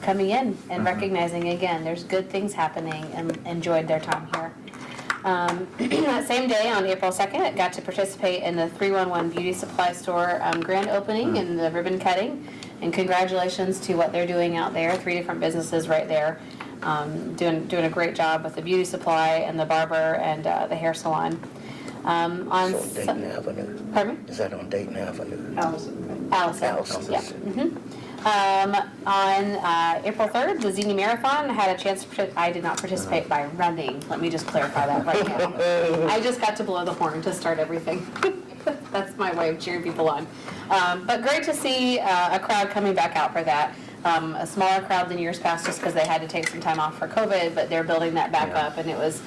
coming in and recognizing, again, there's good things happening, and enjoyed their time here. That same day, on April 2nd, I got to participate in the 311 Beauty Supply Store grand opening and the ribbon cutting. And congratulations to what they're doing out there. 3 different businesses right there doing a great job with the beauty supply and the barber and the hair salon. On Dayton Avenue. Pardon me? Is that on Dayton Avenue? Allison. Yeah. On April 3rd, the Zinnia Marathon, I had a chance to, I did not participate by running. Let me just clarify that right now. I just got to blow the horn to start everything. That's my way of cheering people on. But great to see a crowd coming back out for that. A smaller crowd than years past just because they had to take some time off for COVID, but they're building that back up, and it was,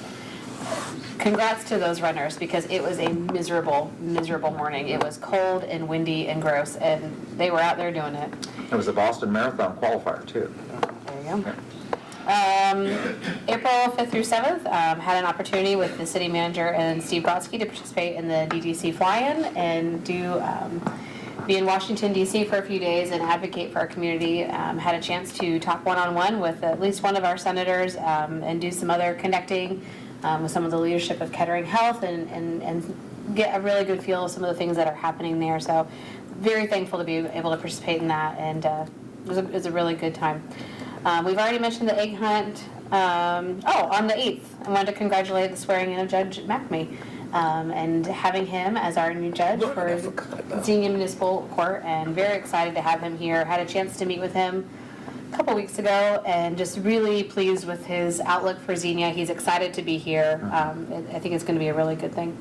congrats to those runners because it was a miserable, miserable morning. It was cold and windy and gross, and they were out there doing it. It was the Boston Marathon qualifier, too. There you go. April 5th through 7th, had an opportunity with the city manager and Steve Brodsky to participate in the DDC fly-in and be in Washington, D.C. for a few days and advocate for our community. Had a chance to talk one-on-one with at least one of our senators and do some other connecting with some of the leadership of Kettering Health and get a really good feel of some of the things that are happening there. So very thankful to be able to participate in that, and it was a really good time. We've already mentioned the egg hunt. On the 8th, I wanted to congratulate the swearing in of Judge Macmi, and having him as our new judge for Zinnia Municipal Court, and very excited to have him here. Had a chance to meet with him a couple weeks ago, and just really pleased with his outlook for Xenia. He's excited to be here. I think it's going to be a really good thing.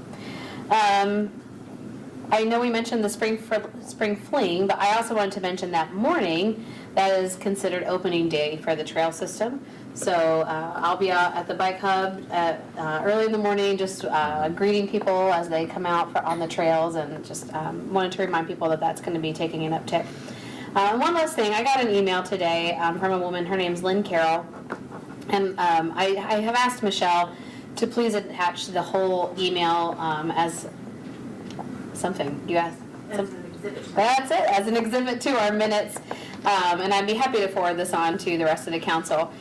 I know we mentioned the spring fling, but I also wanted to mention that morning that is considered opening day for the trail system. So I'll be out at the bike hub early in the morning, just greeting people as they come out on the trails, and just wanted to remind people that that's going to be taking an uptick. One last thing, I got an email today from a woman. Her name's Lynn Carroll, and I have asked Michelle to please attach the whole email as something. You asked? That's it, as an exhibit to our minutes. And I'd be happy to forward this on to the rest of the council.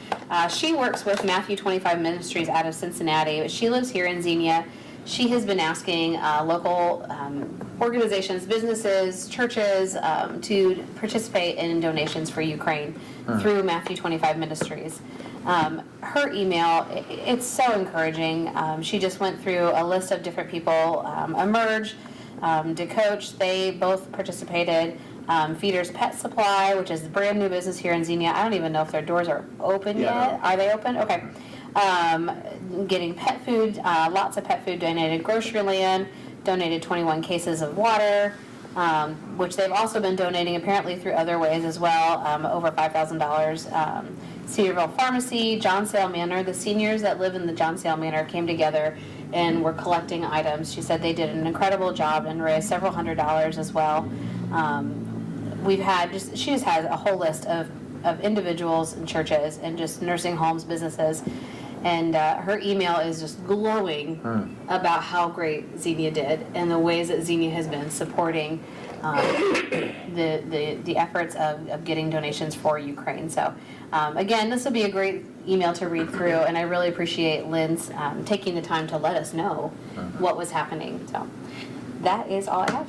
She works with Matthew 25 Ministries out of Cincinnati, but she lives here in Xenia. She has been asking local organizations, businesses, churches to participate in donations for Ukraine through Matthew 25 Ministries. Her email, it's so encouraging. She just went through a list of different people. Emerge, DeCoach, they both participated. Feeder's Pet Supply, which is a brand new business here in Xenia. I don't even know if their doors are open yet. Are they open? Okay. Getting pet food, lots of pet food donated. Groceryland donated 21 cases of water, which they've also been donating apparently through other ways as well, over $5,000. Cedarville Pharmacy, John Sale Manor, the seniors that live in the John Sale Manor came together and were collecting items. She said they did an incredible job and raised several $100s as well. She just has a whole list of individuals and churches and just nursing homes, businesses, and her email is just glowing about how great Xenia did and the ways that Xenia has been supporting the efforts of getting donations for Ukraine. So again, this will be a great email to read through, and I really appreciate Lynn's taking the time to let us know what was happening. So that is all I have.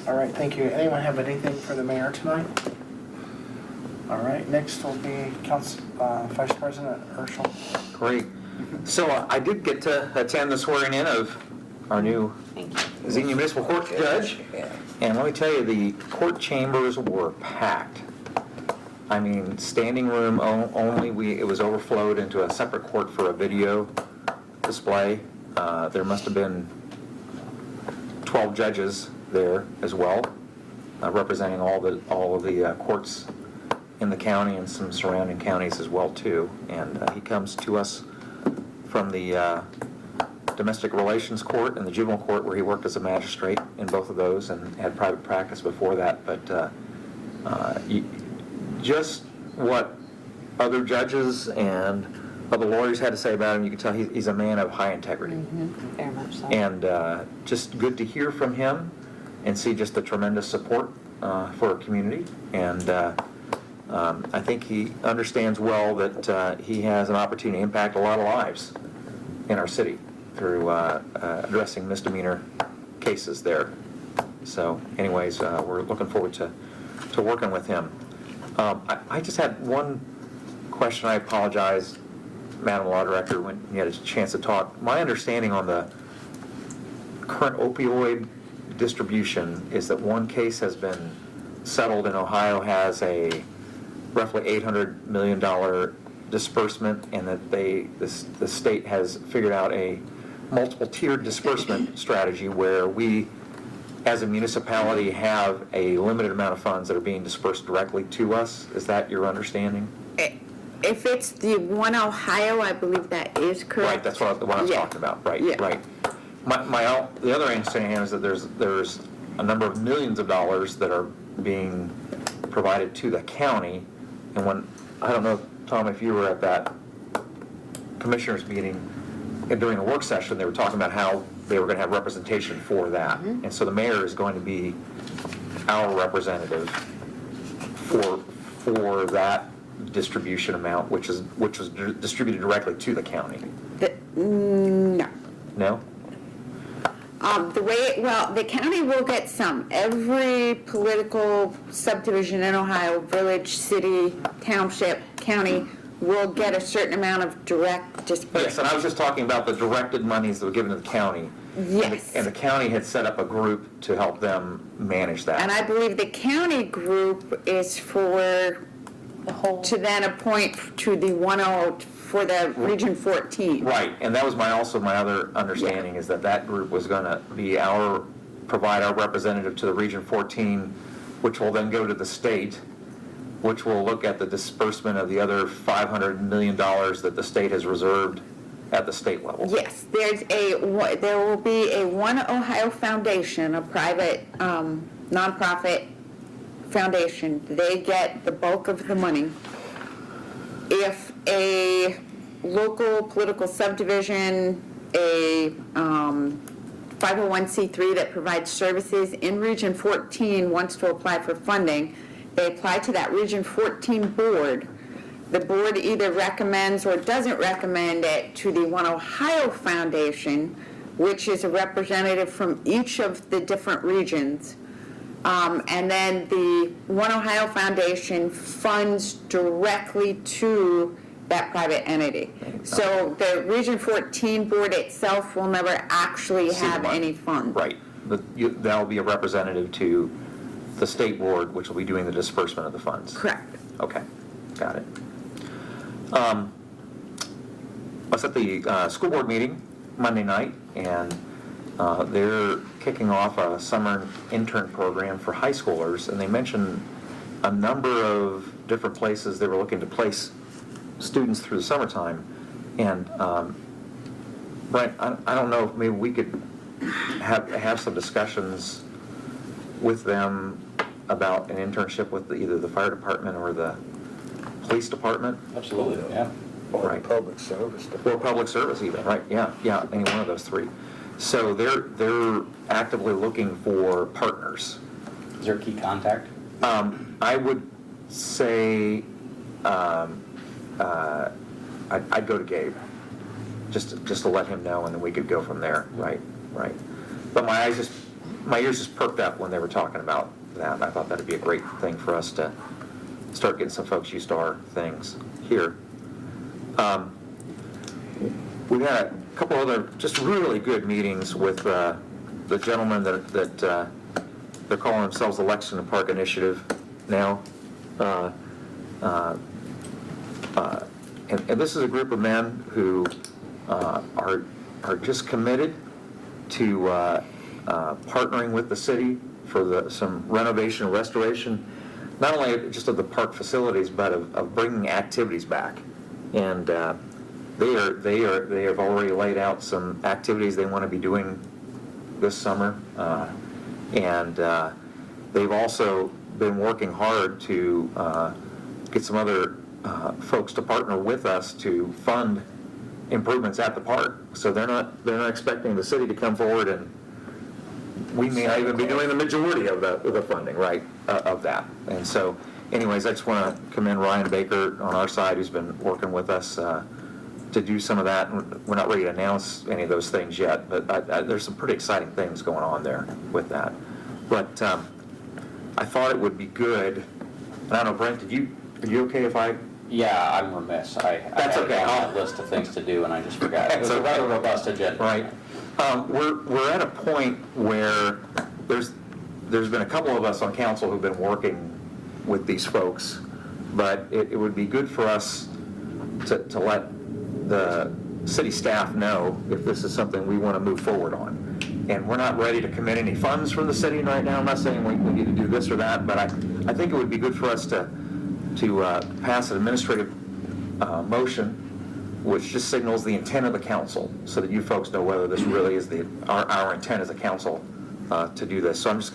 All right, thank you. Anyone have anything for the mayor tonight? All right, next will be Vice President Herschel. Great. So I did get to attend the swearing in of our new Xenia Municipal Court judge. And let me tell you, the court chambers were packed. I mean, standing room only. It was overflowed into a separate court for a video display. There must have been 12 judges there as well, representing all of the courts in the county and some surrounding counties as well too. And he comes to us from the domestic relations court and the juvenile court, where he worked as a magistrate in both of those and had private practice before that. But just what other judges and other lawyers had to say about him, you can tell he's a man of high integrity. Very much so. And just good to hear from him and see just the tremendous support for our community. And I think he understands well that he has an opportunity to impact a lot of lives in our city through addressing misdemeanor cases there. So anyways, we're looking forward to working with him. I just had one question. I apologize, Madam Law Director, when you had a chance to talk. My understanding on the current opioid distribution is that one case has been settled, and Ohio has a roughly $800 million disbursement, and that the state has figured out a multiple tiered disbursement strategy where we as a municipality have a limited amount of funds that are being dispersed directly to us. Is that your understanding? If it's the one Ohio, I believe that is correct. Right, that's what I was talking about. Right, right. The other understanding is that there's a number of millions of dollars that are being provided to the county. And when, I don't know, Tom, if you were at that commissioners meeting during a work session, they were talking about how they were going to have representation for that. And so the mayor is going to be our representative for that distribution amount, which was distributed directly to the county. No. No? The county will get some. Every political subdivision in Ohio, village, city, township, county will get a certain amount of direct disbursement. Yes, and I was just talking about the directed monies that were given to the county. Yes. And the county had set up a group to help them manage that. And I believe the county group is for, The whole, to then appoint to the 10, for the Region 14. Right, and that was my other understanding, is that group was gonna be provide our representative to the Region 14, which will then go to the state, which will look at the disbursement of the other $500 million that the state has reserved at the state level. Yes, there will be a One Ohio Foundation, a private nonprofit foundation. They get the bulk of the money. If a local political subdivision, a 501c3 that provides services in Region 14 wants to apply for funding, they apply to that Region 14 board. The board either recommends or doesn't recommend it to the One Ohio Foundation, which is a representative from each of the different regions. And then the One Ohio Foundation funds directly to that private entity. So the Region 14 board itself will never actually have any funds. Right, that'll be a representative to the state board, which will be doing the disbursement of the funds. Correct. Okay, got it. I was at the school board meeting Monday night, and they're kicking off a summer intern program for high schoolers, and they mentioned a number of different places they were looking to place students through the summertime. And Brent, I don't know if maybe we could have some discussions with them about an internship with either the fire department or the police department. Absolutely, yeah. Or Right. public service. Or public service even, right, yeah, any one of those three. So they're actively looking for partners. Is there a key contact? I would say, I'd go to Gabe, just to let him know, and then we could go from there, right. But my ears just perked up when they were talking about that. I thought that'd be a great thing for us to start getting some folks used to our things here. We had a couple other just really good meetings with the gentlemen that they're calling themselves the Lexington Park Initiative now. And this is a group of men who are just committed to partnering with the city for some renovation and restoration, not only just of the park facilities, but of bringing activities back. And they have already laid out some activities they want to be doing this summer, and they've also been working hard to get some other folks to partner with us to fund improvements at the park. So they're not expecting the city to come forward, and we may not even be doing the majority of the funding, right, of that. And so, anyways, I just want to commend Ryan Baker on our side, who's been working with us to do some of that. We're not ready to announce any of those things yet, but there's some pretty exciting things going on there with that. But I thought it would be good. I don't know, Brent, are you okay if I? Yeah, I'm remiss. That's okay. I had a list of things to do and I just forgot. It was a rather robust agenda. Right. We're at a point where there's been a couple of us on council who've been working with these folks, but it would be good for us to let the city staff know if this is something we want to move forward on. And we're not ready to commit any funds from the city right now. I'm not saying we need to do this or that, but I think it would be good for us to pass an administrative motion which just signals the intent of the council, so that you folks know whether this really is our intent as a council to do this. So I'm just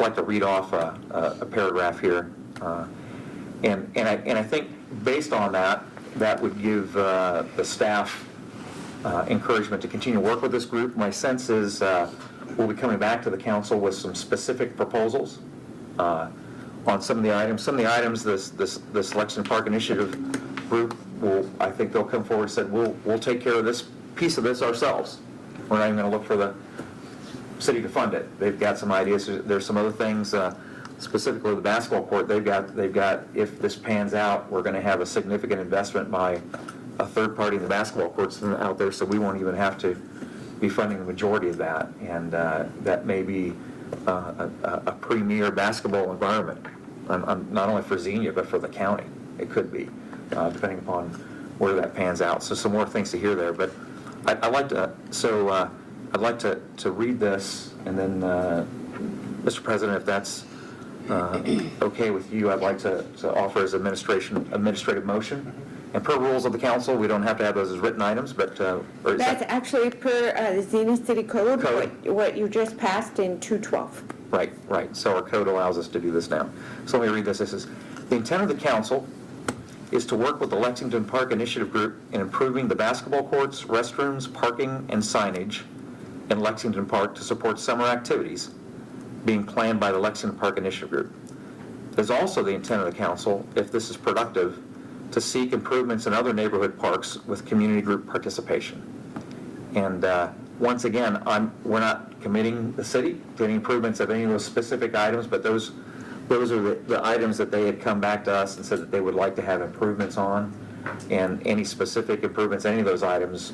like to read off a paragraph here, and I think based on that would give the staff encouragement to continue to work with this group. My sense is we'll be coming back to the council with some specific proposals on some of the items. Some of the items this Lexington Park Initiative group I think they'll come forward and say, we'll take care of this piece of this ourselves. We're not even going to look for the city to fund it. They've got some ideas. There's some other things. specifically the basketball court, they've got, if this pans out, we're going to have a significant investment by a third party in the basketball courts out there, so we won't even have to be funding the majority of that. And that may be a premier basketball environment, not only for Xenia, but for the county. It could be, depending upon where that pans out. So some more things to hear there. But I'd like to read this, and then, Mr. President, if that's okay with you, I'd like to offer as administrative motion. And per rules of the council, we don't have to have those as written items, but... or is That's that- actually per the Xenia City Code, Code. what you just passed in 212. Right. So our code allows us to do this now. So let me read this. This is, the intent of the council is to work with the Lexington Park Initiative Group in improving the basketball courts, restrooms, parking, and signage in Lexington Park to support summer activities being planned by the Lexington Park Initiative Group. There's also the intent of the council, if this is productive, to seek improvements in other neighborhood parks with community group participation. And once again, we're not committing the city to any improvements of any of those specific items, but those are the items that they had come back to us and said that they would like to have improvements on. And any specific improvements, any of those items,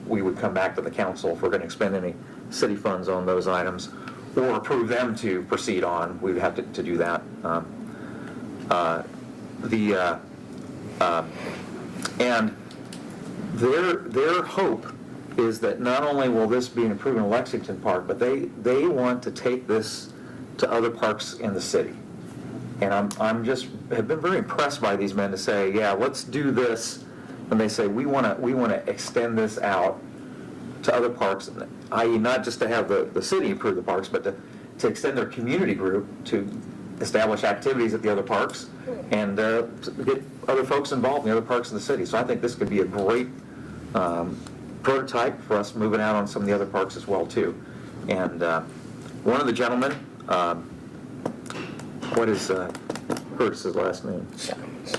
we would come back to the council if we're going to expend any city funds on those items, or approve them to proceed on. We would have to do that. And their hope is that not only will this be an improvement in Lexington Park, but they want to take this to other parks in the city. And have been very impressed by these men to say, yeah, let's do this. And they say, we want to extend this out to other parks, i.e. not just to have the city improve the parks, but to extend their community group to establish activities at the other parks and get other folks involved in the other parks in the city. So I think this could be a great prototype for us moving out on some of the other parks as well too. And one of the gentlemen, what is Curtis's last name? Simons.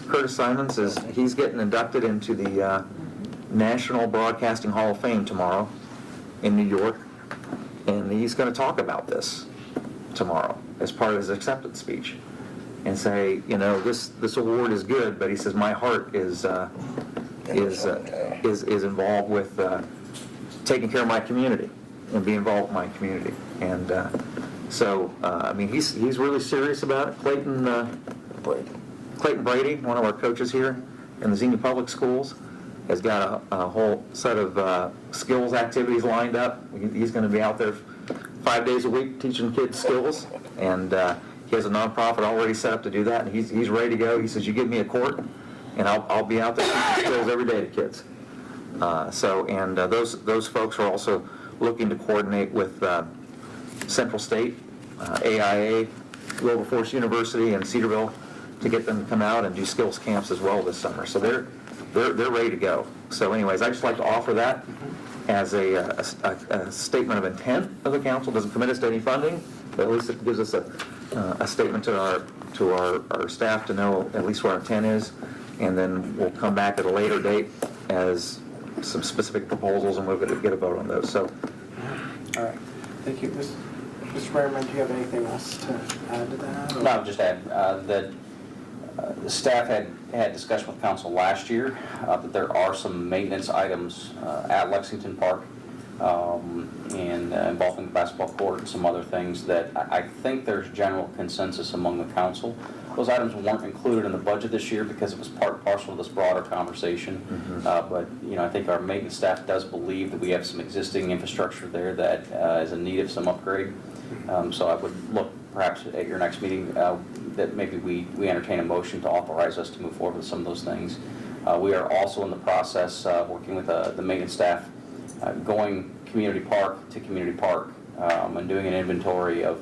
Curtis Simons he's getting inducted into the National Broadcasting Hall of Fame tomorrow in New York, and he's going to talk about this tomorrow as part of his acceptance speech and say, this award is good, but he says my heart is involved with taking care of my community and being involved with my community. And he's really serious about it. Clayton Brady, one of our coaches here in the Xenia Public Schools, has got a whole set of skills activities lined up. He's going to be out there 5 days a week teaching kids skills, and he has a nonprofit already set up to do that, and he's ready to go. He says, you give me a court, and I'll be out there teaching skills every day to kids. Those folks are also looking to coordinate with Central State, AIA, Wilberforce University, and Cedarville to get them to come out and do skills camps as well this summer. So they're ready to go. So anyways, I just like to offer that as a statement of intent of the council. Doesn't commit us to any funding, but at least it gives us a statement to our staff to know at least what our intent is, and then we'll come back at a later date as some specific proposals, and we'll get a vote on those. So, All right, thank you. Mr. Merriman, do you have anything else to add to that? or- No, just add that the staff had discussion with council last year that there are some maintenance items at Lexington Park and involving the basketball court and some other things that I think there's general consensus among the council. Those items weren't included in the budget this year because it was part and parcel of this broader conversation. But I think our maintenance staff does believe that we have some existing infrastructure there that is in need of some upgrade. So I would look perhaps at your next meeting that maybe we entertain a motion to authorize us to move forward with some of those things. We are also in the process working with the maintenance staff going community park to community park and doing an inventory of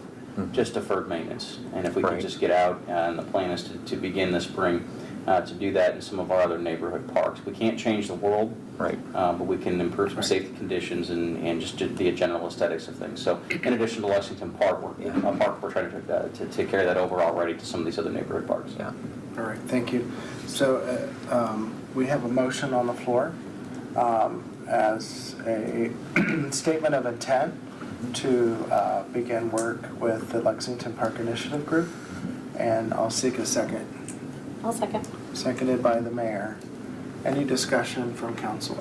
just deferred maintenance. And if we could just get out, and the plan is to begin this spring to do that in some of our other neighborhood parks. We can't change the world, but we can improve some safety conditions and just the general aesthetics of things. So in addition to Lexington Park, we're trying to carry that over already to some of these other neighborhood parks. Yeah. All right, thank you. So we have a motion on the floor as a statement of intent to begin work with the Lexington Park Initiative Group, and I'll seek a second. I'll second. Seconded by the mayor. Any discussion from council?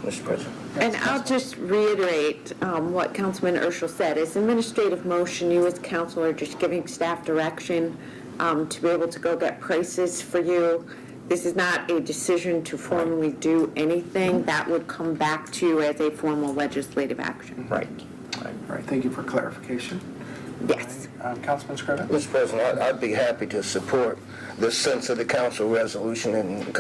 Mr. President. And I'll just reiterate what Councilman Urschel said. As administrative motion, you as council are just giving staff direction to be able to go get prices for you. This is not a decision to formally do anything. That would come back to you as a formal legislative action. Right. All right, thank you for clarification. Yes. Councilman Scriven? Mr. President, I'd be happy to support the sense of the council resolution and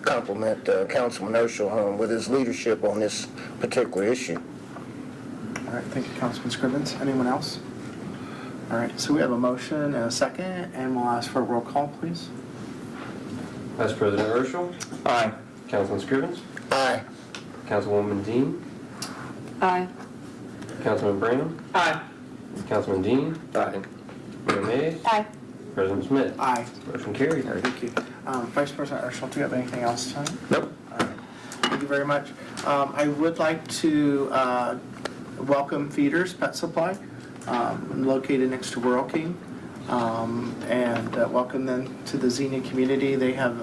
compliment Councilman Urschel with his leadership on this particular issue. All right, thank you, Councilman Scrivens. Anyone else? All right, so we have a motion and a second, and we'll ask for a roll call, please. Vice President Urschel. Aye. Councilman Scrivens. Aye. Councilwoman Dean. Aye. Councilman Branham. Aye. Councilman Dean. Aye. Mayor Mays. Aye. President Smith. Aye. Motion carried. Thank you. Vice President Urschel, do you have anything else tonight? Nope. All right. Thank you very much. I would like to welcome Feeders Pet Supply, located next to Rural King, and welcome them to the Zinnia community. They have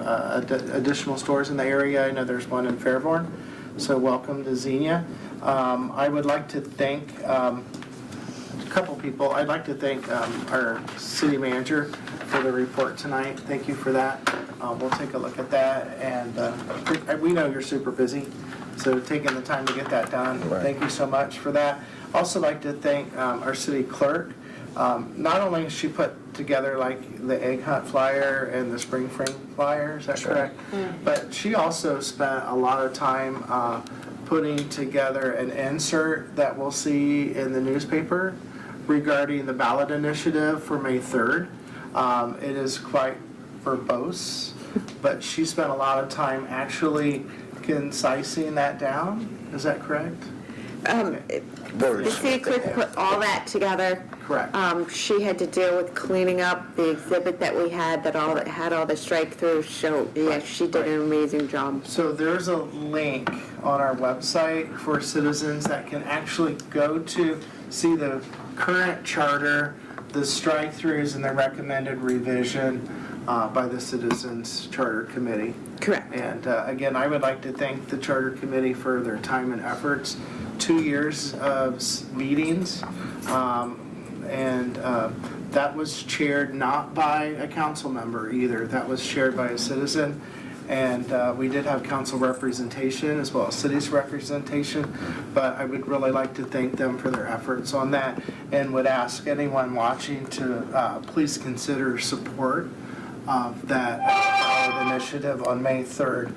additional stores in the area. I know there's one in Fairborn, so welcome to Zinnia. I would like to thank a couple people. I'd like to thank our city manager for the report tonight. Thank you for that. We'll take a look at that, and we know you're super busy, so taking the time to get that done. Right. Thank you so much for that. Also like to thank our city clerk. Not only has she put together like the egg hunt flyer and the spring fling flyer, is that correct? But she also spent a lot of time putting together an insert that we'll see in the newspaper regarding the ballot initiative for May 3rd. It is quite verbose, but she spent a lot of time actually concising that down. Is that correct? The city clerk put all that together. Correct. She had to deal with cleaning up the exhibit that we had that had all the strike-throughs, so yeah, she did an amazing job. So there's a link on our website for citizens that can actually go to see the current charter, the strike-throughs, and the recommended revision by the Citizens Charter Committee. Correct. And again, I would like to thank the Charter Committee for their time and efforts. 2 years of meetings, and that was chaired not by a council member either. That was chaired by a citizen, and we did have council representation as well as city's representation, but I would really like to thank them for their efforts on that, and would ask anyone watching to please consider support of that ballot initiative on May 3rd.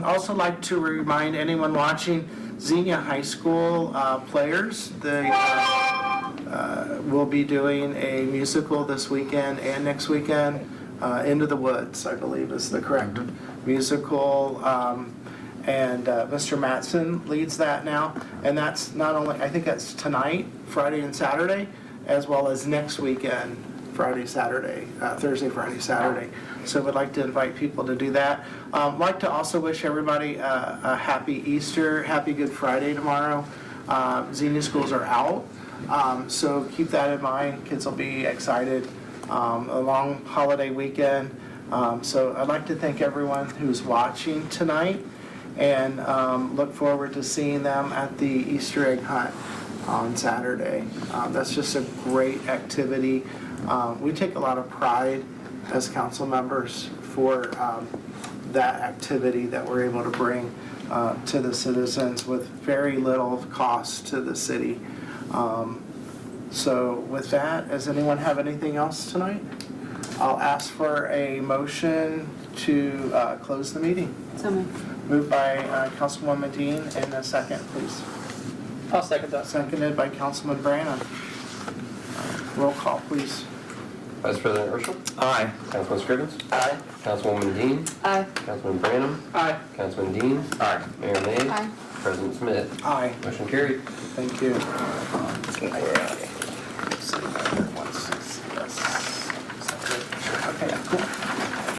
Also like to remind anyone watching, Xenia High School players, they will be doing a musical this weekend and next weekend. Into the Woods, I believe, is the correct musical. And Mr. Mattson leads that now. And that's not only, I think that's tonight, Friday and Saturday, as well as next weekend, Friday, Saturday, Thursday, Friday, Saturday. So we'd like to invite people to do that. Like to also wish everybody a happy Easter, happy Good Friday tomorrow. Xenia schools are out, so keep that in mind. Kids will be excited. A long holiday weekend. So I'd like to thank everyone who's watching tonight, and look forward to seeing them at the Easter egg hunt on Saturday. That's just a great activity. We take a lot of pride as council members for that activity that we're able to bring to the citizens with very little cost to the city. So with that, does anyone have anything else tonight? I'll ask for a motion to close the meeting. So moved. Moved by Councilwoman Dean, and a second, please. I'll second that. Seconded by Councilman Branham. Roll call, please. Vice President Urschel. Aye. Councilman Scrivens. Aye. Councilwoman Dean. Aye. Councilman Branham. Aye. Councilman Dean. Aye. Mayor Mays. Aye. President Smith. Aye. Motion carried. Thank you. Alrighty.